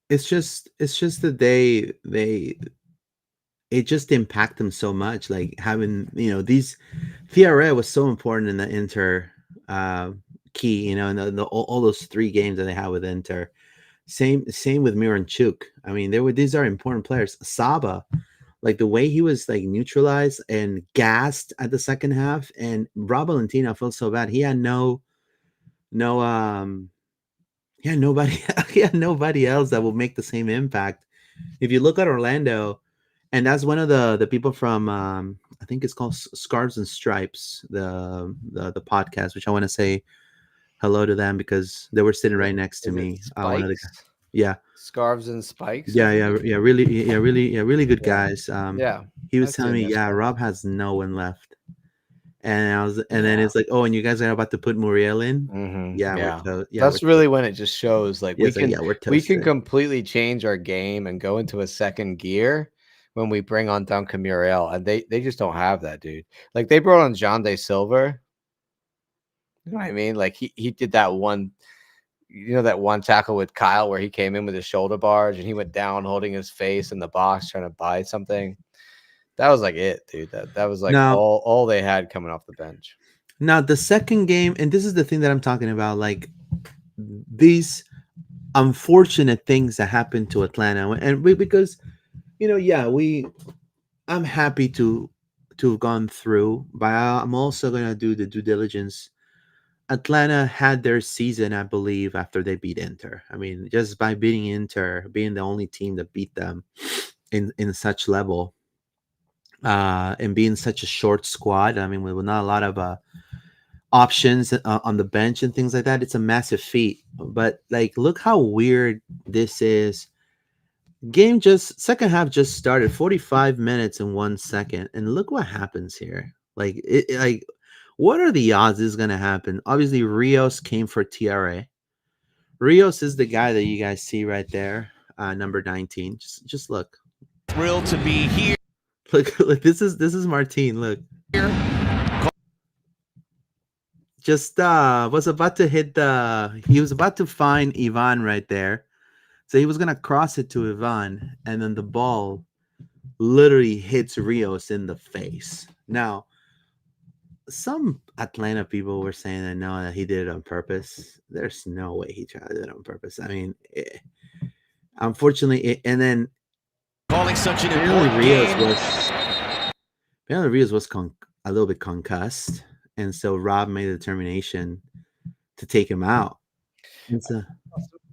it's just that they it just impact them so much. Like having these Fiore was so important in the Inter uh, key. And all those 3 games that they had with Inter. Same with Miranchuk. I mean, these are important players. Saba, like the way he was like neutralized and gassed at the second half, and Rob Valentino felt so bad. He had no he had nobody he had nobody else that will make the same impact. If you look at Orlando, and that's one of the people from I think it's called Scarves and Stripes, the podcast, which I want to say hello to them because they were sitting right next to Is it me. One of the Spikes? yeah. Scarves and Spikes, I Yeah, think? really good Yeah. guys. Yeah. He was I've telling seen me, their yeah, stuff. Rob has no one left, and then Yeah. it's like, oh, and you guys are about to put Muriel in. Yeah, Yeah. we're That's really when it just shows like yeah, it's like, yeah, we're we can toasted. completely change our game and go into a second gear when we bring on Duncan Muriel, and they just don't have that, dude. Like they brought on John Day Silver. You know what I mean? Like he did that one, that one tackle with Kyle where he came in with his shoulder barge and he went down holding his face in the box trying to buy something. That was like it, dude. That was like Now, all they had coming off the bench. the second game, and this is the thing that I'm talking about, like these unfortunate things that happened to Atlanta, and because I'm happy to have gone through, but I'm also gonna do the due diligence. Atlanta had their season, I believe, after they beat Inter. I mean, just by beating Inter, being the only team that beat them in such level, and being such a short squad. I mean, with not a lot of options on the bench and things like that, it's a massive feat. But like, look how weird this is. Game just second half just started, 45 minutes and 1 second, and look what happens here. Like what are the odds this is gonna happen? Obviously, Rios came for TRA. Rios is the guy that you guys see right there, number 19. Just look. Thrilled to be here. Look, this is Martin. Look. Just was about to hit he was about to find Ivan right there. So he was gonna cross it to Ivan, and then the ball literally hits Rios in the face. Now, some Atlanta people were saying that he did it on purpose. There's no way he tried it on purpose. I mean, unfortunately, and then Calling such an apparently important Rios game. was a little bit concussed, and so Rob made the determination to take him out. And so,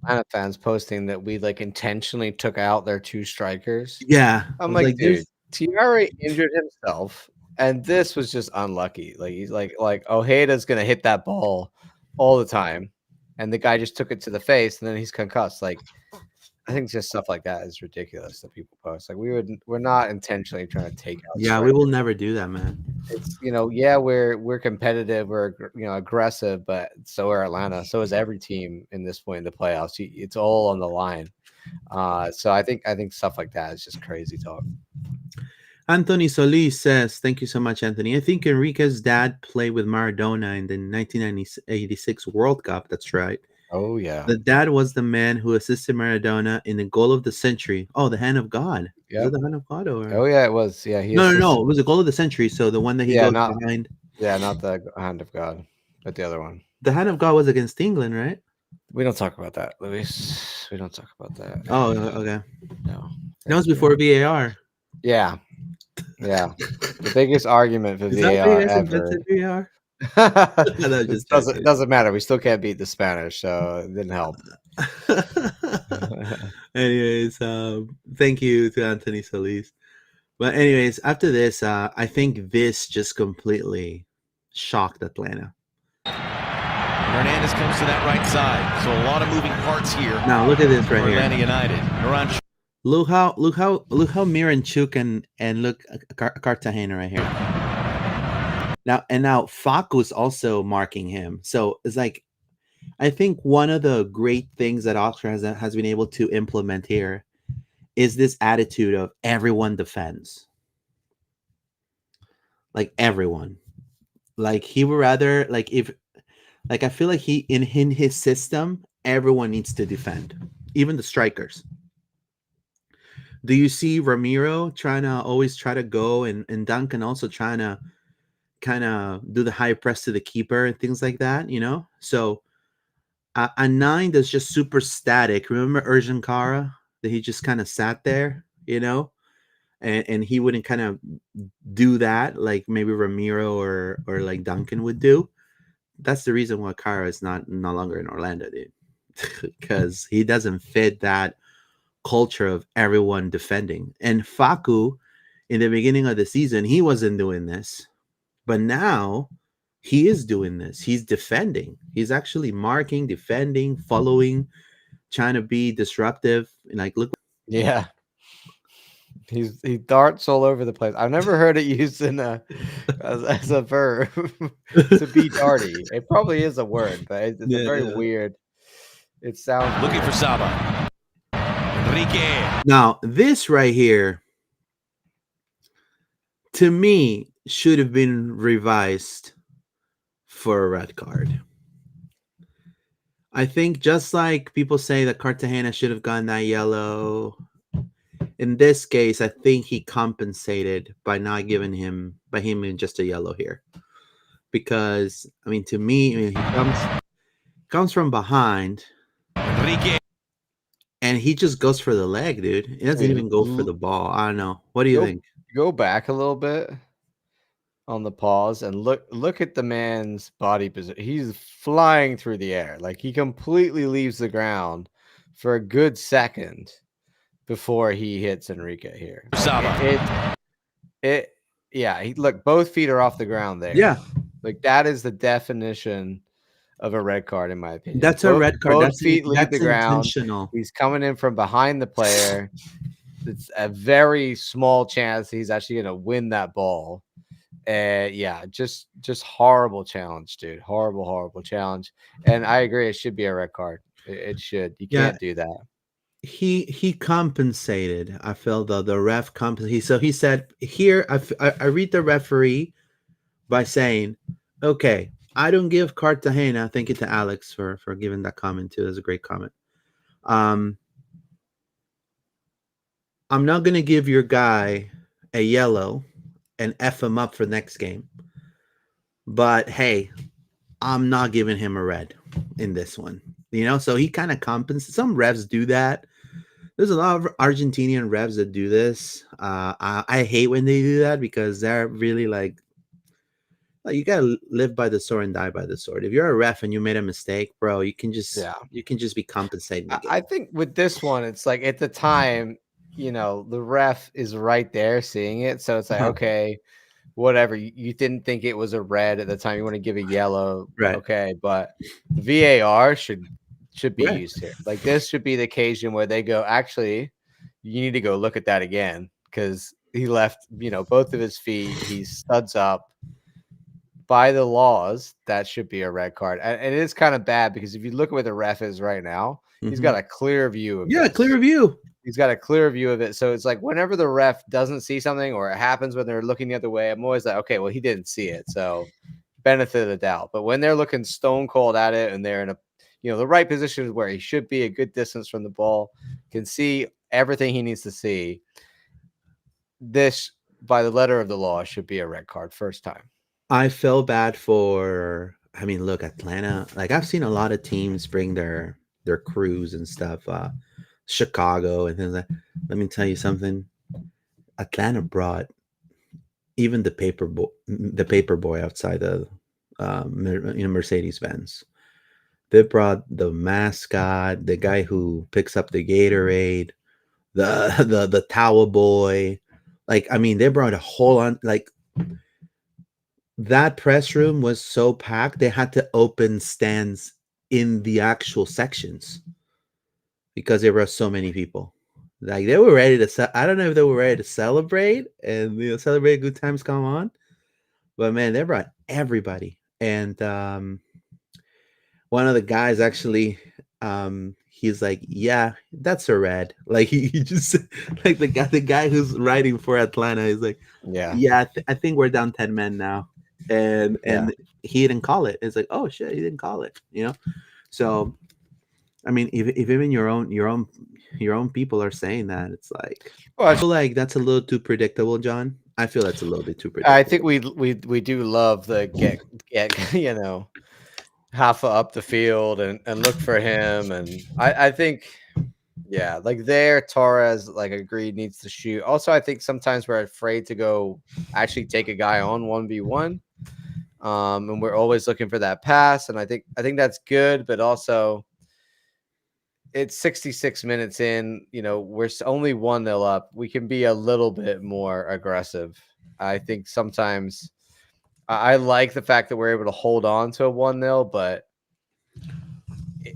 Atlanta fans posting that we like intentionally took out their 2 strikers. yeah, I'm like, dude, Tiara injured himself, and this was just unlucky. Like he's like Ojeda's gonna hit that ball all the time, and the guy just took it to the face, and then he's concussed. Like, I think just stuff like that is ridiculous that people post. Like we're not intentionally trying to take out. Yeah, we will never do that, man. It's yeah, we're competitive, we're aggressive, but so are Atlanta, so is every team in this point in the playoffs. It's all on the line. So I think stuff like that is just crazy talk. Anthony Solis says, thank you so much, Anthony. I think Enrique's dad played with Maradona in the 1986 World Cup. That's right. Oh, yeah. The dad was the man who assisted Maradona in the goal of the century. Oh, the hand of God. Yeah. Is it the hand of God? Or? Oh, yeah, it was. Yeah. No. It was the goal of the century. So the one that he goes behind. Yeah, not the hand of God, but the other one. The hand of God was against England, right? We don't talk about that, Luis. We don't talk about that. Oh, okay. No. That was before VAR. Yeah. Yeah. The biggest argument for VAR ever. VAR? It doesn't matter. We still can't beat the Spanish, so it didn't help. Anyways, thank you to Anthony Solis. But anyways, after this, I think this just completely shocked Atlanta. Hernandez comes to that right side, so a lot of moving parts here. Now look at this right here. Atlanta United. Look how Miranchuk and look Cartagena right here. Now Facu's also marking him. So it's like, I think one of the great things that Oxford has been able to implement here is this attitude of everyone defends. Like everyone. Like he would rather, like if Like I feel like he in his system, everyone needs to defend, even the strikers. Do you see Ramiro trying to always try to go and Duncan also trying to kind of do the high press to the keeper and things like that, you know? So a nine that's just super static. Remember Urgent Kara that he just kind of sat there, you know, and he wouldn't kind of do that like maybe Ramiro or like Duncan would do. That's the reason why Kara is no longer in Orlando, dude, because he doesn't fit that culture of everyone defending. And Facu, in the beginning of the season, he wasn't doing this, but now he is doing this. He's defending. He's actually marking, defending, following, trying to be disruptive. Like, look. Yeah. He darts all over the place. I've never heard it used in as a verb to be darty. It probably is a word, but it's a very weird. It sounds looking for Saba. Enrique. Now, this right here, to me, should have been revised for a red card. I think just like people say that Cartagena should have gotten that yellow, in this case, I think he compensated by not giving him just a yellow here. Because, I mean, to me, he comes from behind. Enrique. And he just goes for the leg, dude. He doesn't even go for the ball. I don't know. What do you think? Go back a little bit on the pause and look at the man's body position. He's flying through the air. Like he completely leaves the ground for a good second before he hits Enrique here. Look, both feet are off the ground there. Yeah. Like that is the definition of a red card, in my opinion. That's a red card. Both feet leave the ground. He's coming in from behind the player. It's a very small chance he's actually going to win that ball. Just horrible challenge, dude. Horrible challenge. And I agree, it should be a red card. It should. You can't do that. He compensated. I felt the ref compensated. So he said here, I read the referee by saying, okay, I don't give Cartagena. Thank you to Alex for giving that comment too. That's a great comment. I'm not gonna give your guy a yellow and F him up for next game. But hey, I'm not giving him a red in this one. You know, so he kind of compensates. Some refs do that. There's a lot of Argentinian refs that do this. I hate when they do that because they're really like you gotta live by the sword and die by the sword. If you're a ref and you made a mistake, bro, you can just be compensating. I think with this one, it's like at the time, you know, the ref is right there seeing it, so it's like okay, whatever. You didn't think it was a red at the time. You want to give a yellow, right? Okay, but the VAR should be used here. Like this should be the occasion where they go, actually, you need to go look at that again because he left, you know, both of his feet. He studs up. By the laws, that should be a red card. And it is kind of bad because if you look at where the ref is right now, he's got a clear view of this. Clear view. He's got a clear view of it. So it's like whenever the ref doesn't see something or it happens when they're looking the other way, I'm always like, okay, well, he didn't see it. So benefit of the doubt. But when they're looking stone cold at it and they're in the right position is where he should be, a good distance from the ball, can see everything he needs to see. This, by the letter of the law, should be a red card first time. I feel bad for, I mean, look, Atlanta, like I've seen a lot of teams bring their crews and stuff, Chicago and things like that. Let me tell you something. Atlanta brought even the paper boy outside the Mercedes-Benz. They brought the mascot, the guy who picks up the Gatorade, the towel boy. Like, I mean, they brought a whole that press room was so packed, they had to open stands in the actual sections because there were so many people. Like they were ready to I don't know if they were ready to celebrate and celebrate good times come on. But man, they brought everybody. And one of the guys actually he's like, yeah, that's a red. Like he just like the guy who's riding for Atlanta is like, I think we're down 10 men now. and he didn't call it. It's like, oh shit, he didn't call it. So I mean, if even your own people are saying that, it's like, Well, I feel like that's a little too predictable, John. I feel that's a little bit too predictable. I think we do love the get half up the field and look for him, and I think like there Torres like agreed needs to shoot. Also, I think sometimes we're afraid to go actually take a guy on 1v1, and we're always looking for that pass, and I think that's good, but also it's 66 minutes in, we're only 1-0 up. We can be a little bit more aggressive. I think sometimes I like the fact that we're able to hold on to a 1-0, but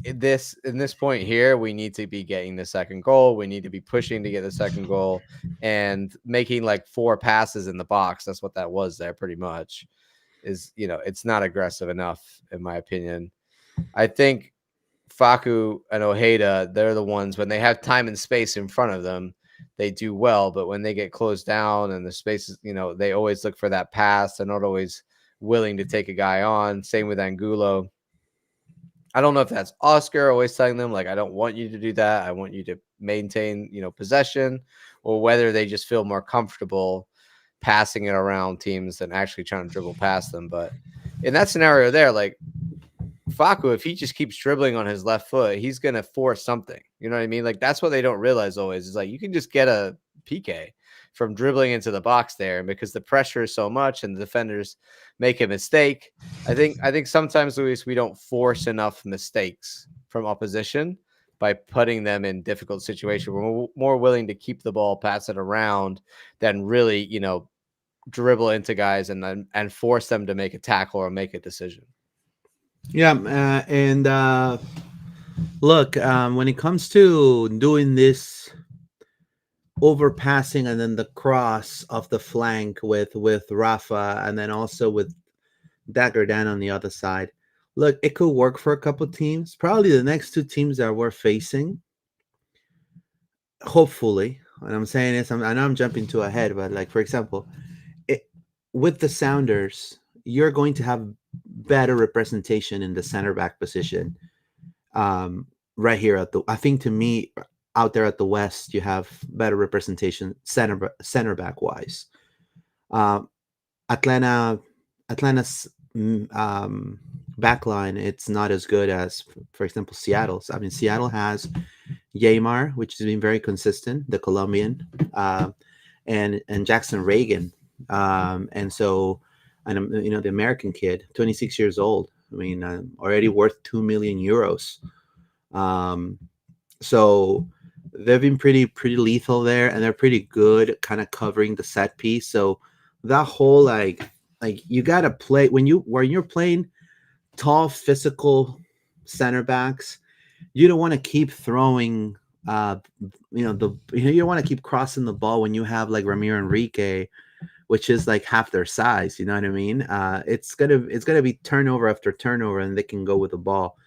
in this point here, we need to be getting the second goal. We need to be pushing to get the second goal and making like 4 passes in the box. That's what that was there pretty much. It's not aggressive enough, in my opinion. I think Facu and Ojeda, they're the ones, when they have time and space in front of them, they do well. But when they get closed down and the spaces, they always look for that pass. They're not always willing to take a guy on. Same with Angulo. I don't know if that's Oscar always telling them, like, I don't want you to do that. I want you to maintain, possession, or whether they just feel more comfortable passing it around teams than actually trying to dribble past them. But in that scenario there, like, Facu, if he just keeps dribbling on his left foot, he's going to force something. You know what I mean? Like, that's what they don't realize always, is like, you can just get a PK from dribbling into the box there. And because the pressure is so much and the defenders make a mistake, I think sometimes, Luis, we don't force enough mistakes from opposition by putting them in difficult situations. We're more willing to keep the ball, pass it around, than really, dribble into guys and force them to make a tackle or make a decision. Yeah, and look, when it comes to doing this overpassing and then the cross of the flank with Rafa, and then also with Dagger Dan on the other side, look, it could work for a couple teams. Probably the next 2 teams that we're facing, hopefully. And I'm saying this, I know I'm jumping too ahead, but like, for example, with the Sounders, you're going to have better representation in the center back position. Right here I think, to me, out there at the West, you have better representation center back wise. Atlanta's backline, it's not as good as, for example, Seattle's. I mean, Seattle has Yeimar, which has been very consistent, the Colombian, and Jackson Reagan, and so. And the American kid, 26 years old. I mean, already worth 2 million euros. So they've been pretty lethal there, and they're pretty good kind of covering the set piece. So that whole like you gotta play when you're playing tall, physical center backs. You don't want to keep throwing. You don't want to keep crossing the ball when you have like Ramiro Enrique, which is like half their size. You know what I mean? It's gonna be turnover after turnover, and they can go with the ball.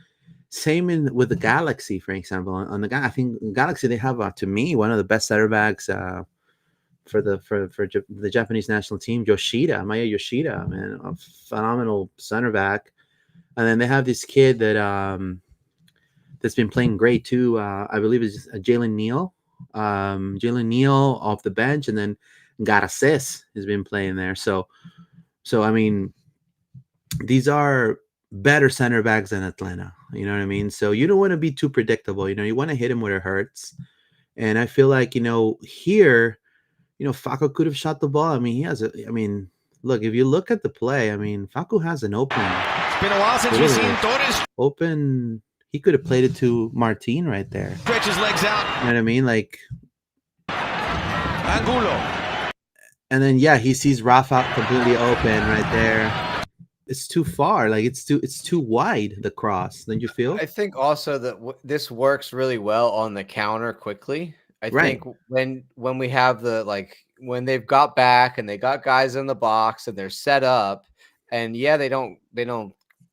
Same with the Galaxy, for example. On the I think Galaxy, they have to me one of the best center backs for the Japanese national team, Maya Yoshida, man, a phenomenal center back. And then they have this kid that's been playing great too. I believe is Jalen Neal. Jalen Neal off the bench, and then Garces has been playing there. So I mean, these are better center backs than Atlanta. You know what I mean? So you don't want to be too predictable. You want to hit him where it hurts. And I feel like, here, Facu could have shot the ball. I mean, look, if you look at the play, I mean, Facu has an open. It's been a while since we've seen Torres. Open. He could have played it to Martin right there. Stretch his legs out. You know what I mean? Like, Angulo. And then, he sees Rafa completely open right there. It's too far. Like, it's too wide, the cross. Don't you feel? I think also that this works really well on the counter quickly. I think when we have when they've got back and they got guys in the box and they're set up, and they don't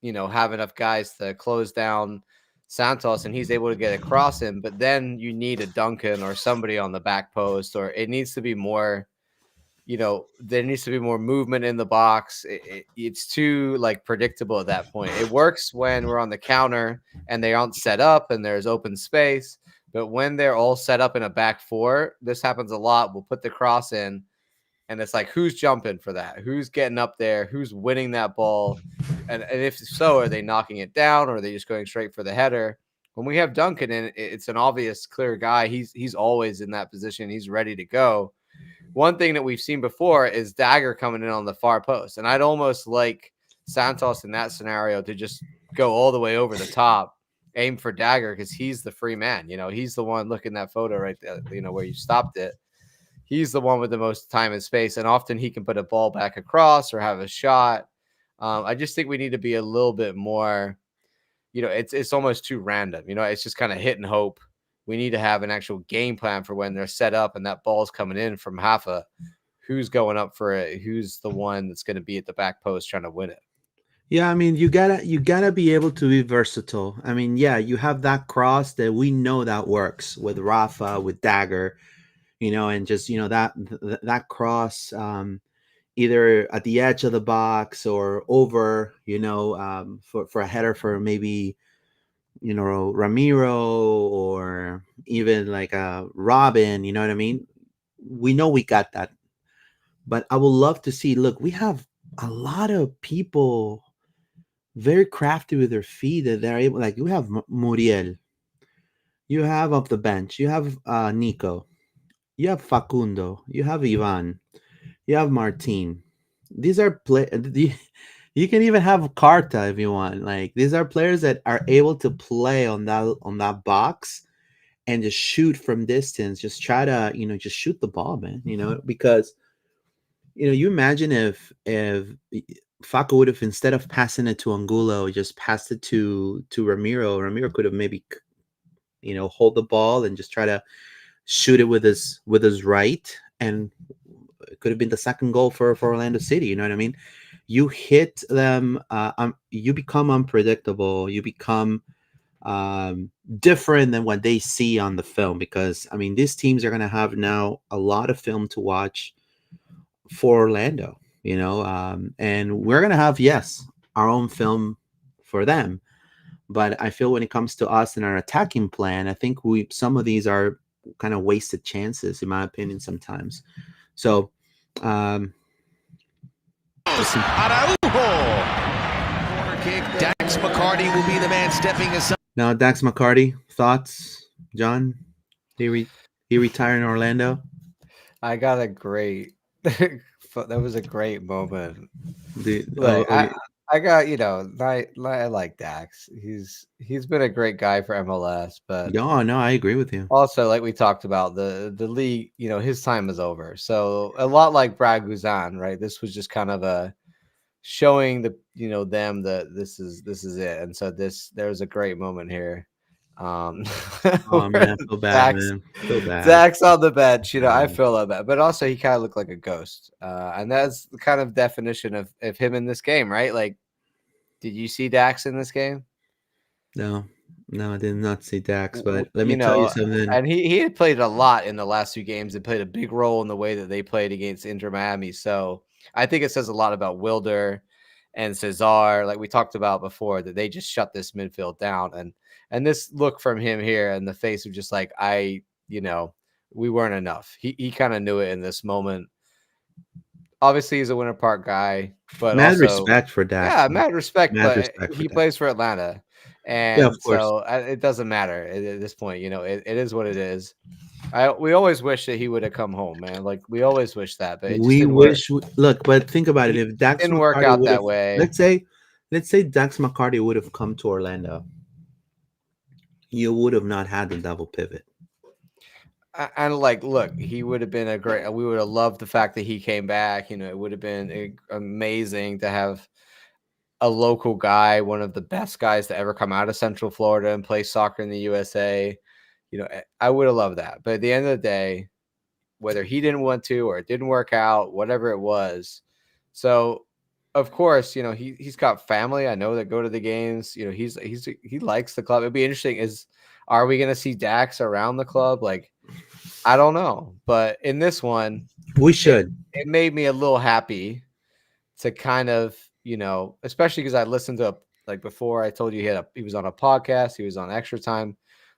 have enough guys to close down Santos, and he's able to get across him. But then you need a Duncan or somebody on the back post, or it needs to be more there needs to be more movement in the box. It's too like predictable at that point. It works when we're on the counter and they aren't set up and there's open space. But when they're all set up in a back four, this happens a lot. We'll put the cross in, and it's like, who's jumping for that? Who's getting up there? Who's winning that ball? And if so, are they knocking it down, or are they just going straight for the header? When we have Duncan in, it's an obvious, clear guy. He's always in that position. He's ready to go. One thing that we've seen before is Dagger coming in on the far post. And I'd almost like Santos in that scenario to just go all the way over the top, aim for Dagger, because he's the free man. He's the one. Look in that photo right there, where you stopped it. He's the one with the most time and space, and often he can put a ball back across or have a shot. I just think we need to be a little bit more, it's almost too random. It's just kind of hit and hope. We need to have an actual game plan for when they're set up and that ball's coming in from Haifa. Who's going up for it? Who's the one that's going to be at the back post trying to win it? Yeah, I mean, you gotta be able to be versatile. I mean, yeah, you have that cross that we know that works with Rafa, with Dagger, and just that cross, either at the edge of the box or over, for a header for maybe Ramiro, or even like Robin. You know what I mean? We know we got that, but I would love to see. Look, we have a lot of people very crafty with their feet that they're able. Like you have Muriel, you have off the bench, you have Nico, you have Facundo, you have Ivan, you have Martin. These are you can even have Carta if you want. Like these are players that are able to play on that box and just shoot from distance. Just try to just shoot the ball, man. Because you imagine if Faco would have, instead of passing it to Angulo, just passed it to Ramiro. Ramiro could have maybe hold the ball and just try to shoot it with his right, and it could have been the second goal for Orlando City. You know what I mean? You hit them, you become unpredictable. You become different than what they see on the film, because I mean, these teams are going to have now a lot of film to watch for Orlando, and we're going to have, yes, our own film for them. But I feel when it comes to us and our attacking plan, I think some of these are kind of wasted chances, in my opinion, sometimes. So, Araujo. Corner kick. Dax McCarty will be the man stepping aside. Now, Dax McCarty, thoughts, John? He retired in Orlando. I got a great. That was a great moment. I got, I like Dax. He's been a great guy for MLS, but no, I agree with you. Also, like we talked about, the league, his time is over. So a lot like Brad Guzan, right? This was just kind of a showing them that this is it. And so there's a great moment here. Oh man, I feel bad, man. Feel bad. Dax on the bench, I feel that bad. But also he kind of looked like a ghost. And that's the kind of definition of him in this game, right? Like, did you see Dax in this game? No, I did not see Dax, but let me tell you something. And he had played a lot in the last 2 games and played a big role in the way that they played against Inter Miami. So I think it says a lot about Wilder and Cesar, like we talked about before, that they just shut this midfield down. And this look from him here and the face of just like, we weren't enough. He kind of knew it in this moment. Obviously, he's a Winter Park guy, but mad also, respect for Dax. Yeah, mad respect. But he plays for Atlanta, and so it doesn't matter at this point. It is what it is. We always wish that he would have come home, man. Like we always wish that, but we wish. Look, but think about it. If Dax didn't work out that way, let's say Dax McCarty would have come to Orlando, you would have not had the double pivot. And look, he would have been we would have loved the fact that he came back. It would have been amazing to have a local guy, one of the best guys to ever come out of Central Florida and play soccer in the USA. I would have loved that. But at the end of the day, whether he didn't want to or it didn't work out, whatever it was. So, of course, he's got family. I know that go to the games. He likes the club. It'd be interesting. Are we going to see Dax around the club? Like, I don't know. But in this one, We should. It made me a little happy to kind of, especially because I listened to like before I told you he was on a podcast, he was on Extra Time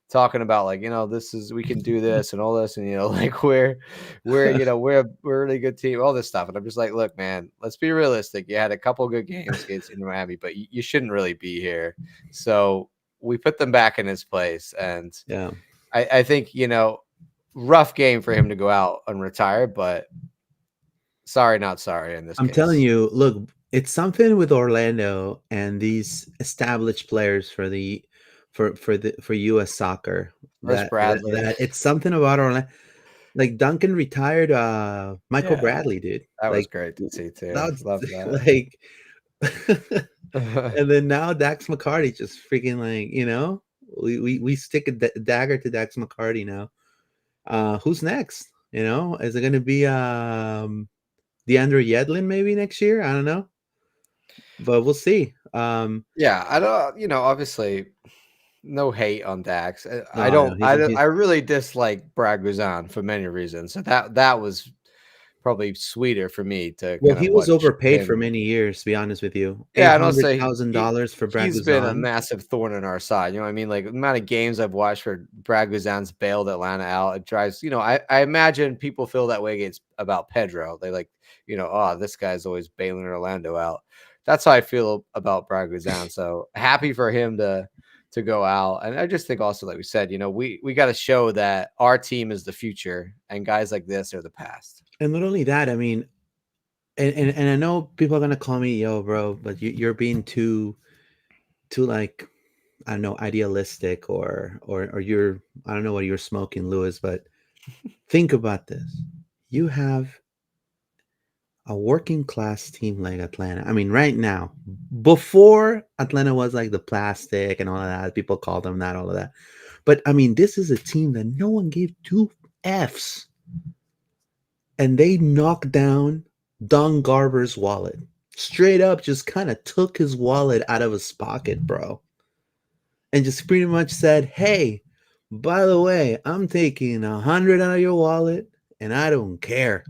talking about like, we can do this and all this, and like we're we're a really good team, all this stuff. And I'm just like, look, man, let's be realistic. You had a couple good games against in Miami, but you shouldn't really be here. So we put them back in his place. And Yeah. I think, rough game for him to go out and retire, but sorry, not sorry in this I'm case. telling you, look, it's something with Orlando and these established players for U.S. soccer Where's Bradley? that it's something about Orlando. Like Duncan retired, Michael Yeah. Bradley did. That was Like, great to see too. that's Love that. like, and then now Dax McCarty just freaking like, we stick a dagger to Dax McCarty now. Who's next? Is it going to be DeAndre Yedlin maybe next year? I don't know, but we'll see. Yeah, I don't. Obviously, no hate on Dax. I No, don't. I really dislike Brad Guzan for many reasons. So that was probably sweeter for me to. Well, kind he of was watch overpaid him. for many years, to be honest with you. Yeah, I don't say $800,000 for Brad He's been a Guzan. massive thorn in our side. You know what I mean? Like the amount of games I've watched where Brad Guzan's bailed Atlanta out. It drives. I imagine people feel that way about Pedro. They like, oh, this guy's always bailing Orlando out. That's how I feel about Brad Guzan. So happy for him to go out. And I just think also, like we said, we got to show that our team is the future and guys like this are the past. And not only that, I mean, and I know people are gonna call me yo, bro, but you're being too like, I don't know, idealistic or you're, I don't know what you're smoking, Lewis, but think about this. You have a working class team like Atlanta. I mean, right now, before Atlanta was like the plastic and all of that, people called them that, all of that. But I mean, this is a team that no one gave two F's. And they knocked down Don Garber's wallet. Straight up just kind of took his wallet out of his pocket, bro. And just pretty much said, hey, by the way, I'm taking 100 out of your wallet and I don't care.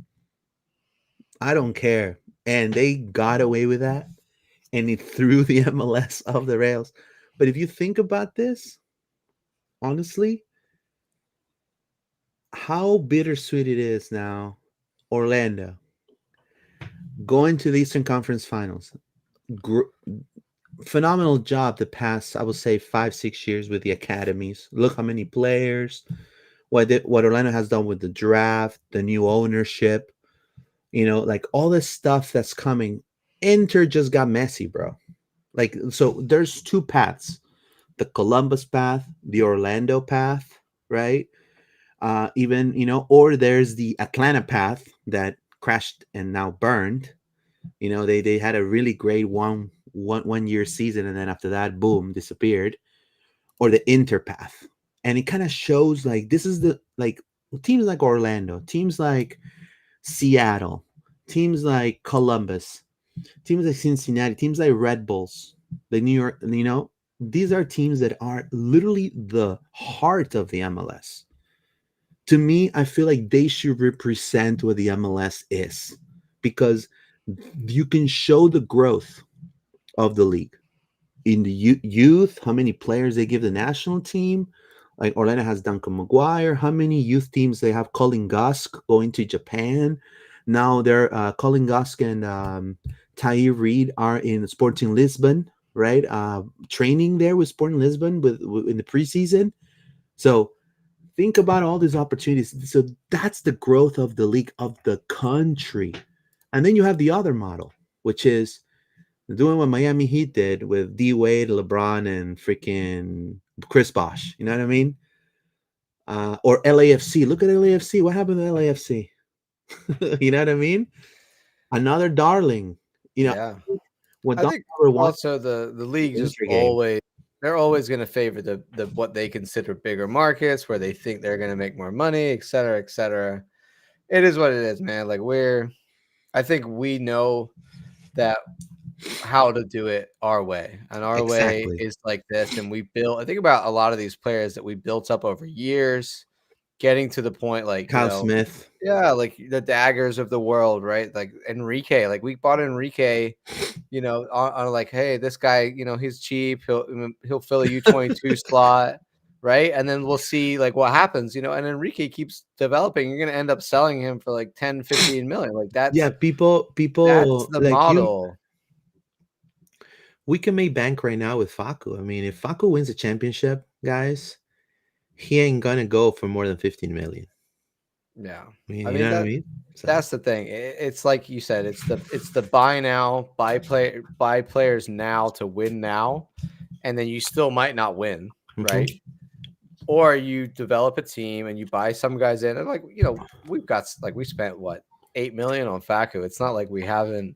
I don't care. And they got away with that. And it threw the MLS off the rails. But if you think about this, honestly, how bittersweet it is now, Orlando going to the Eastern Conference Finals. Phenomenal job the past, I would say, 5-6 years with the academies. Look how many players, what Orlando has done with the draft, the new ownership, like all this stuff that's coming. Inter just got messy, bro. Like, so there's two paths: the Columbus path, the Orlando path, right? Or there's the Atlanta path that crashed and now burned. They had a really great one year season, and then after that, boom, disappeared. Or the Inter path. And it kind of shows like this is the like teams like Orlando, teams like Seattle, teams like Columbus, teams like Cincinnati, teams like Red Bulls, the New York, these are teams that are literally the heart of the MLS. To me, I feel like they should represent what the MLS is, because you can show the growth of the league in the youth, how many players they give the national team. Like Orlando has Duncan McGuire. How many youth teams they have? Colin Gusk going to Japan. Now they're Colin Gusk and Tahir Reid are in Sporting Lisbon, right? Training there with Sporting Lisbon in the preseason. So think about all these opportunities. So that's the growth of the league, of the country. And then you have the other model, which is doing what Miami Heat did with D Wade, LeBron, and freaking Chris Bosh. You know what I mean? Or LAFC. Look at LAFC. What happened to LAFC? You know what I mean? Another darling. Yeah. What I think also the league just they're always going to favor the what they consider bigger markets where they think they're going to make more money, et cetera, et cetera. It is what it is, man. Like I think we know that how to do it our way, and our way is like this. And I think about a lot of these players that we built up over years, getting to the point, like, Kyle Smith. yeah, like the Daggers of the world, right? Like Enrique, like we bought Enrique, on like, hey, this guy, he's cheap. He'll fill a U22 slot, right? And then we'll see like what happens, and Enrique keeps developing. You're gonna end up selling him for like 10, 15 million. Like Yeah, that's people the like you. model. We can make bank right now with Facu. I mean, if Facu wins a championship, guys, he ain't gonna go for more than 15 million. Yeah. I mean, I you mean, know what I mean? So, that's the thing. It's like you said, it's the buy now, buy players now to win now, and then you still might not win, right? Or you develop a team and you buy some guys in, and like we've got like we spent what $8 million on Facu. It's not like we haven't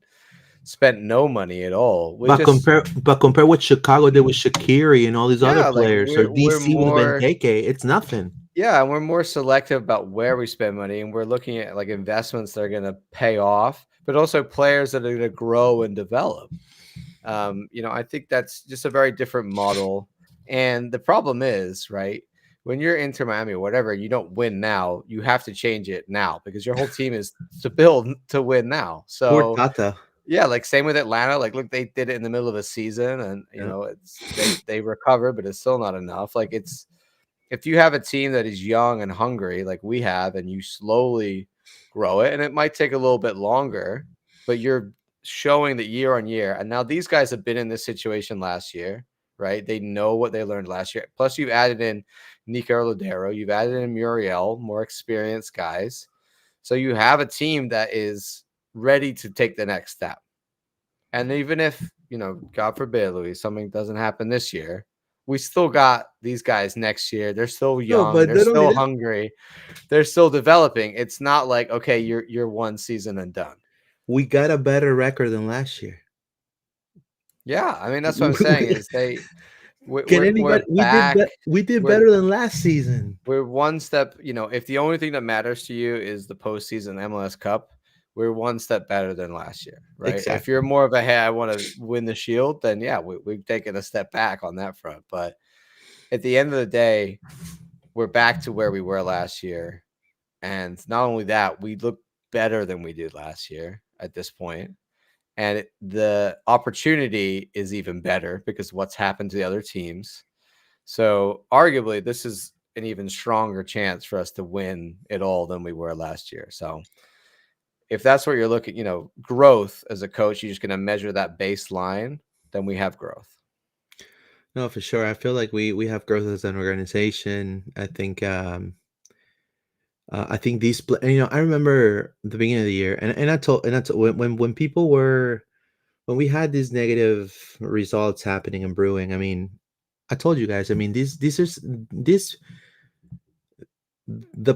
spent no money at all. but compare what Chicago did with Shaqiri and all these other like players, or we're DC with more Benteke. It's nothing. Yeah, and we're more selective about where we spend money, and we're looking at like investments that are going to pay off, but also players that are going to grow and develop. I think that's just a very different model. And the problem is, right, when you're Inter Miami or whatever, you don't win now, you have to change it now because your whole team is to build to win now. Poor So Tata. yeah, like same with Atlanta. Like, look, they did it in the middle of a season, and they recovered, but it's still not enough. Like if you have a team that is young and hungry, like we have, and you slowly grow it, and it might take a little bit longer, but you're showing that year on year. And now these guys have been in this situation last year, right? They know what they learned last year. Plus, you've added in Nico Lodeiro, you've added in Muriel, more experienced guys. So you have a team that is ready to take the next step. And even if, God forbid, Luis, something doesn't happen this year, we still got these guys next year. They're still young. but they're still hungry. They're still developing. It's not like, okay, you're one season and done. We got a better record than last year. Yeah, I mean that's what I'm saying. Is we did better than last season. We're one step. If the only thing that matters to you is the postseason MLS Cup, we're one step better than last year, right? Exactly. If you're more of a, hey, I want to win the Shield, then yeah, we've taken a step back on that front. But at the end of the day, we're back to where we were last year. And not only that, we look better than we did last year at this point. And the opportunity is even better because what's happened to the other teams. So arguably, this is an even stronger chance for us to win it all than we were last year. So if that's what you're looking, growth as a coach, you're just going to measure that baseline, then we have growth. No, for sure. I feel like we have growth as an organization. I think these, I remember the beginning of the year, and I told when people were, when we had these negative results happening and brewing. I mean, I told you guys. I mean, the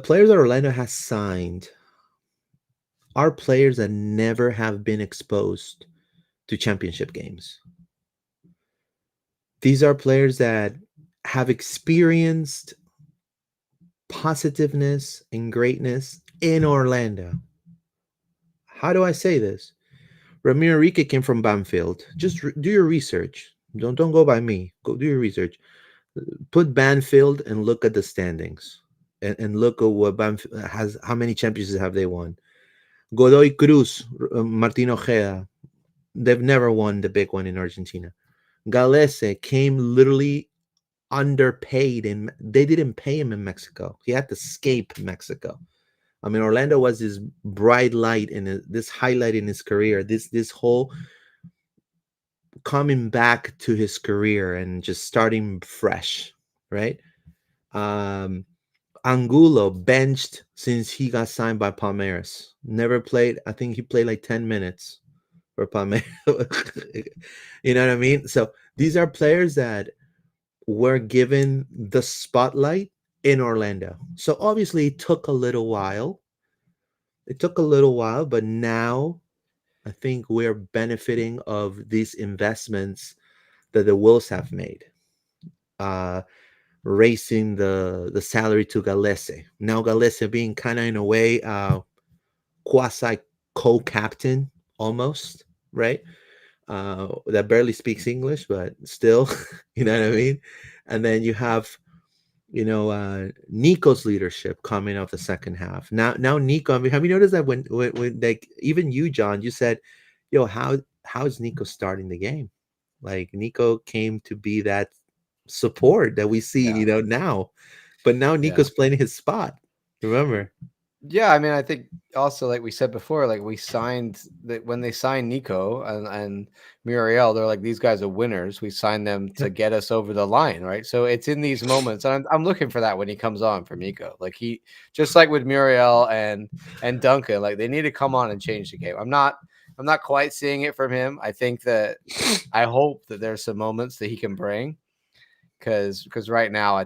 players that Orlando has signed are players that never have been exposed to championship games. These are players that have experienced positiveness and greatness in Orlando. How do I say this? Ramiro Enrique came from Banfield. Just do your research. Don't go by me. Go do your research. Put Banfield and look at the standings, and look at what Banfield has. How many championships have they won? Godoy Cruz, Martin Ojeda, they've never won the big one in Argentina. Galese came literally underpaid, and they didn't pay him in Mexico. He had to escape Mexico. I mean, Orlando was this bright light and this highlight in his career. This whole coming back to his career and just starting fresh, right? Angulo benched since he got signed by Palmeiras. Never played. I think he played like 10 minutes for Palmeiras. You know what I mean? So these are players that were given the spotlight in Orlando. So obviously it took a little while. But now I think we're benefiting of these investments that the Wolves have made. Raising the salary to Galese. Now Galese being kind of in a way quasi co-captain almost, right? That barely speaks English, but still, you know what I mean? And then you have Nico's leadership coming off the second half. Now Nico, I mean, have you noticed that when like even you, John, you said, yo, how's Nico starting the game? Like Nico came to be that support that we see, Yeah. now. But now Yeah. Nico's playing his spot. Remember? Yeah, I mean, I think also, like we said before, like we signed that when they signed Nico and Muriel, they're like, these guys are winners. We signed them to get us over the line, right? So it's in these moments, and I'm looking for that when he comes on for Nico. Like he, just like with Muriel and Duncan, like they need to come on and change the game. I'm not quite seeing it from him. I think that I hope that there's some moments that he can bring, because right now I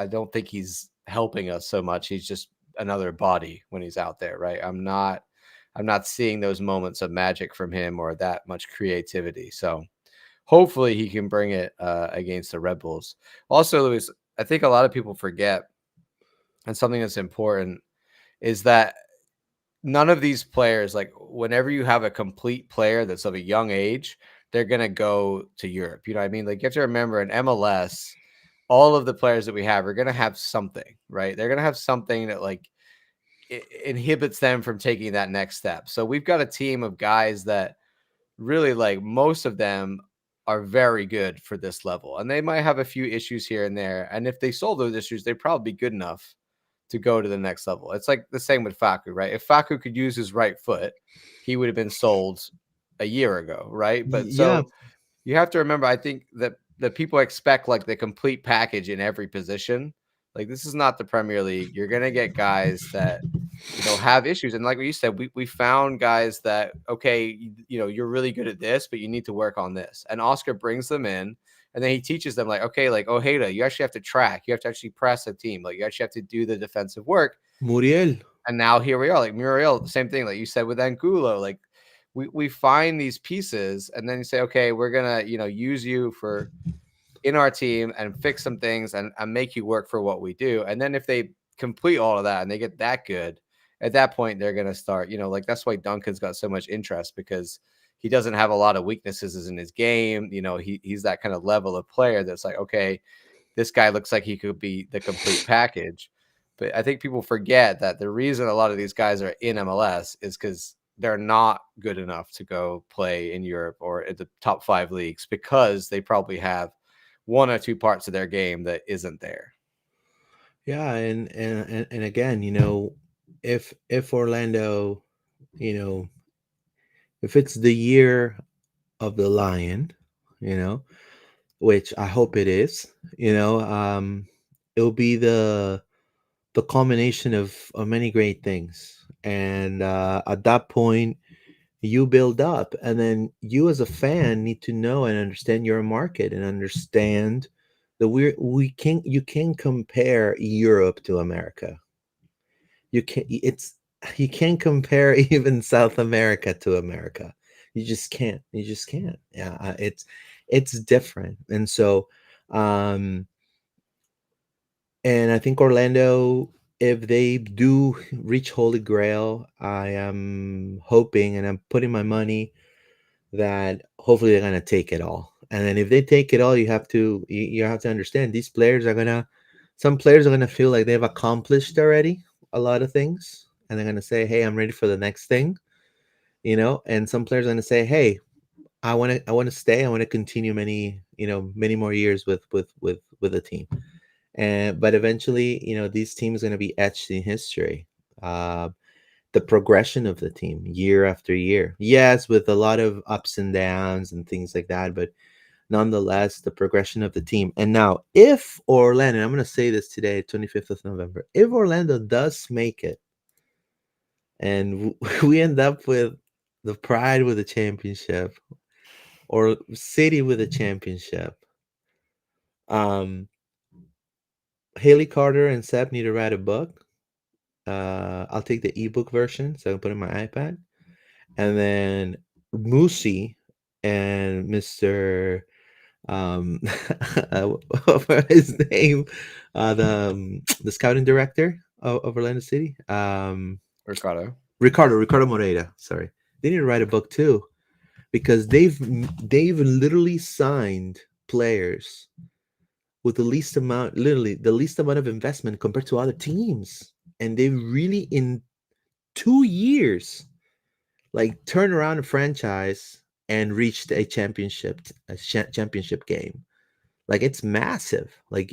don't think he's helping us so much. He's just another body when he's out there, right? I'm not seeing those moments of magic from him or that much creativity. So hopefully he can bring it against the Red Bulls. Also, Luis, I think a lot of people forget, and something that's important is that none of these players, like whenever you have a complete player that's of a young age, they're gonna go to Europe. You know what I mean? Like you have to remember in MLS, all of the players that we have are going to have something, right? They're going to have something that like inhibits them from taking that next step. So we've got a team of guys that really, like, most of them are very good for this level, and they might have a few issues here and there. And if they solve those issues, they'd probably be good enough to go to the next level. It's like the same with Facu, right? If Facu could use his right foot, he would have been sold a year ago, right? But Yeah. so you have to remember, I think that people expect like the complete package in every position. Like this is not the Premier League. You're gonna get guys that have issues, and like what you said, we found guys that okay, you're really good at this, but you need to work on this. And Oscar brings them in, and then he teaches them like, okay, like Ojeda, you actually have to track, you have to actually press a team, like you actually have to do the defensive work. Muriel. And now here we are, like Muriel, the same thing, like you said with Angulo, like we find these pieces, and then you say, okay, we're gonna use you for in our team and fix some things and make you work for what we do. And then if they complete all of that and they get that good, at that point they're gonna start, like that's why Duncan's got so much interest, because he doesn't have a lot of weaknesses in his game. He's that kind of level of player that's like, okay, this guy looks like he could be the complete package. But I think people forget that the reason a lot of these guys are in MLS is because they're not good enough to go play in Europe or at the top 5 leagues, because they probably have one or two parts of their game that isn't there. Yeah, and again, if Orlando, if it's the year of the lion, which I hope it is, it'll be the culmination of many great things. And at that point, you build up, and then you as a fan need to know and understand your market and understand that you can't compare Europe to America. You can't compare even South America to America. You just can't. Yeah, it's different. And so and I think Orlando, if they do reach Holy Grail, I am hoping and I'm putting my money that hopefully they're gonna take it all. And then if they take it all, you have to understand these players some players are gonna feel like they've accomplished already a lot of things, and they're gonna say, "Hey, I'm ready for the next thing," And some players are gonna say, "Hey, I want to stay. I want to continue many more years with the team." But eventually, these teams are going to be etched in history. The progression of the team year after year, yes, with a lot of ups and downs and things like that, but nonetheless, the progression of the team. And now, if Orlando, I'm going to say this today, 25th of November, if Orlando does make it, and we end up with the Pride with a championship, or City with a championship, Haley Carter and Seb need to write a book. I'll take the ebook version so I can put it in my iPad. And then Moosey and Mr. What his name? The scouting director of Orlando City. Ricardo Moreira. Sorry. They need to write a book too, because they've literally signed players with the least amount, literally the least amount of investment compared to other teams. And they really, in 2 years, like turn around a franchise and reached a championship game. Like it's massive, like,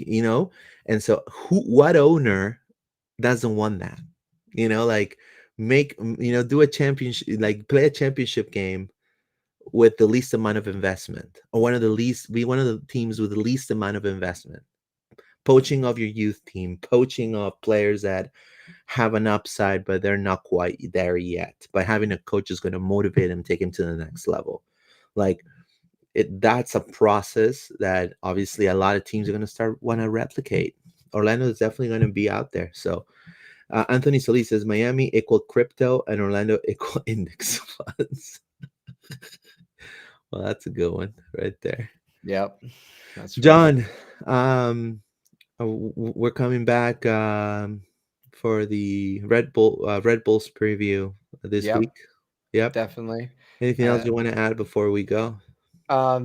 and so what owner doesn't want that? Like do a championship, like play a championship game with the least amount of investment, or be one of the teams with the least amount of investment. Poaching of your youth team, poaching of players that have an upside, but they're not quite there yet. By having a coach is going to motivate him, take him to the next level. Like that's a process that obviously a lot of teams are going to want to replicate. Orlando is definitely going to be out there. So Anthony Solis says Miami equal crypto and Orlando equal index funds. Well, that's a good one right there. Yep. That's John, we're coming back for the Red Bulls preview this week. Yep, definitely. Anything else you want to add before we go?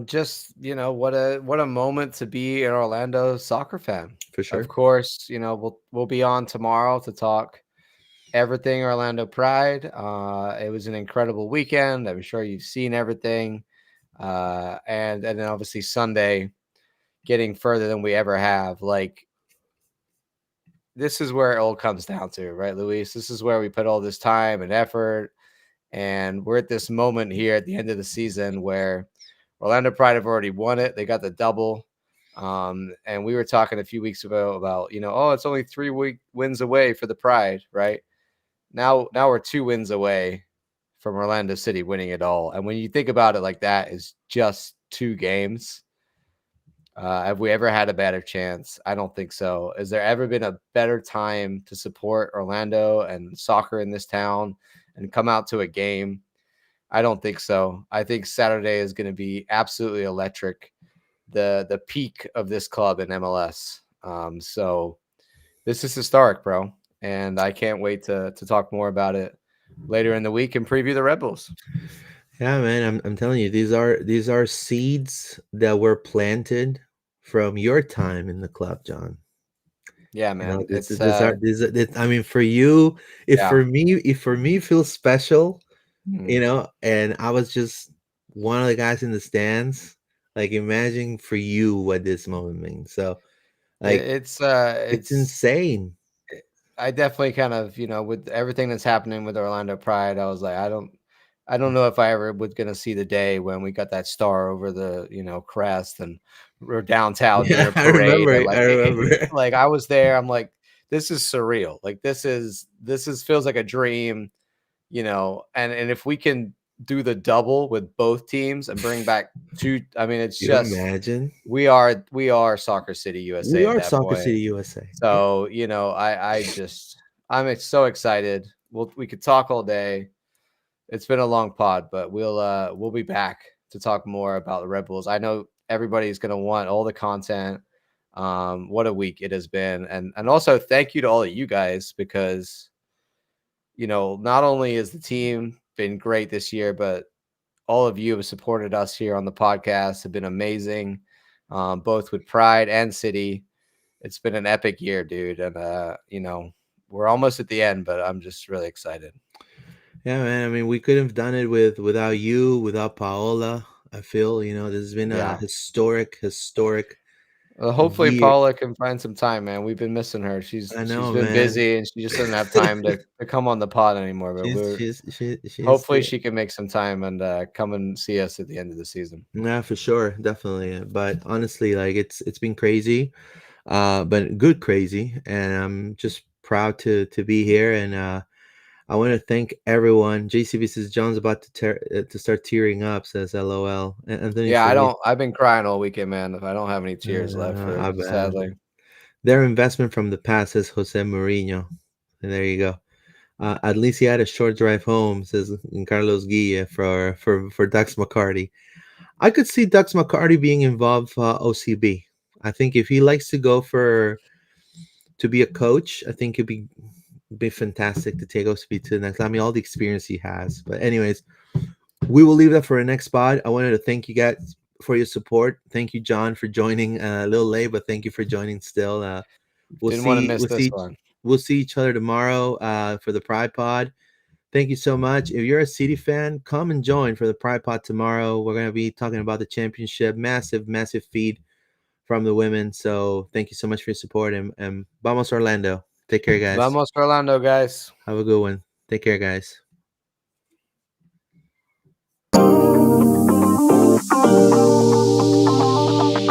Just what a moment to be an Orlando soccer fan. For sure. Of course, we'll be on tomorrow to talk everything Orlando Pride. It was an incredible weekend. I'm sure you've seen everything. And then obviously Sunday, getting further than we ever have. Like, this is where it all comes down to, right, Luis? This is where we put all this time and effort. And we're at this moment here at the end of the season where Orlando Pride have already won it. They got the double. And we were talking a few weeks ago about, it's only 3 wins away for the Pride, right? Now we're 2 wins away from Orlando City winning it all. And when you think about it like that, is just 2 games. Have we ever had a better chance? I don't think so. Has there ever been a better time to support Orlando and soccer in this town and come out to a game? I don't think so. I think Saturday is going to be absolutely electric. The peak of this club in MLS. So this is historic, bro. And I can't wait to talk more about it later in the week and preview the Red Bulls. Yeah, man, I'm telling you, these are seeds that were planted from your time in the club, John. Yeah, man. I mean, for you, for me it feels special, and I was just one of the guys in the stands. Like, imagine for you what this moment means. So, like, it's insane. I definitely kind of, with everything that's happening with Orlando Pride, I was like, I don't know if I ever was going to see the day when we got that star over the, crest and we're downtown doing a parade. I remember. Like, I was there. I'm like, this is surreal. Like, this feels like a dream, and if we can do the double with both teams and bring back 2, I mean, it's just imagine we are Soccer City USA. We are Soccer City USA. So, I'm so excited. We could talk all day. It's been a long pod, but we'll be back to talk more about the Red Bulls. I know everybody's going to want all the content. What a week it has been. And also thank you to all of you guys, because, not only has the team been great this year, but all of you have supported us here on the podcast, have been amazing, both with Pride and City. It's been an epic year, dude. And, we're almost at the end, but I'm just really excited. Yeah, man. I mean, we couldn't have done it without you, without Paola. I feel, this has been a historic. Hopefully Paola can find some time, man. We've been missing her. She's been busy and she just doesn't have time to come on the pod anymore. But hopefully she can make some time and come and see us at the end of the season. Yeah, for sure, definitely. But honestly, like it's been crazy, but good crazy, and I'm just proud to be here. And I want to thank everyone. JCB says John's about to start tearing up. Says LOL. And then I've been crying all weekend, man. If I don't have any tears left, sadly. Their investment from the past, says Jose Mourinho. And there you go. At least he had a short drive home, says Carlos Guille for Dux McCarty. I could see Dux McCarty being involved OCB. I think if he likes to go to be a coach, I think it'd be fantastic to take OCB to the next. I mean, all the experience he has. But anyways, we will leave that for our next spot. I wanted to thank you guys for your support. Thank you, John, for joining a little late, but thank you for joining still. We'll Didn't want to see. miss this one. We'll see each other tomorrow for the Pride Pod. Thank you so much. If you're a City fan, come and join for the Pride Pod tomorrow. We're going to be talking about the championship. Massive feed from the women. So thank you so much for your support. And vamos Orlando. Take care, guys. Vamos Orlando, guys. Have a good one. Take care, guys.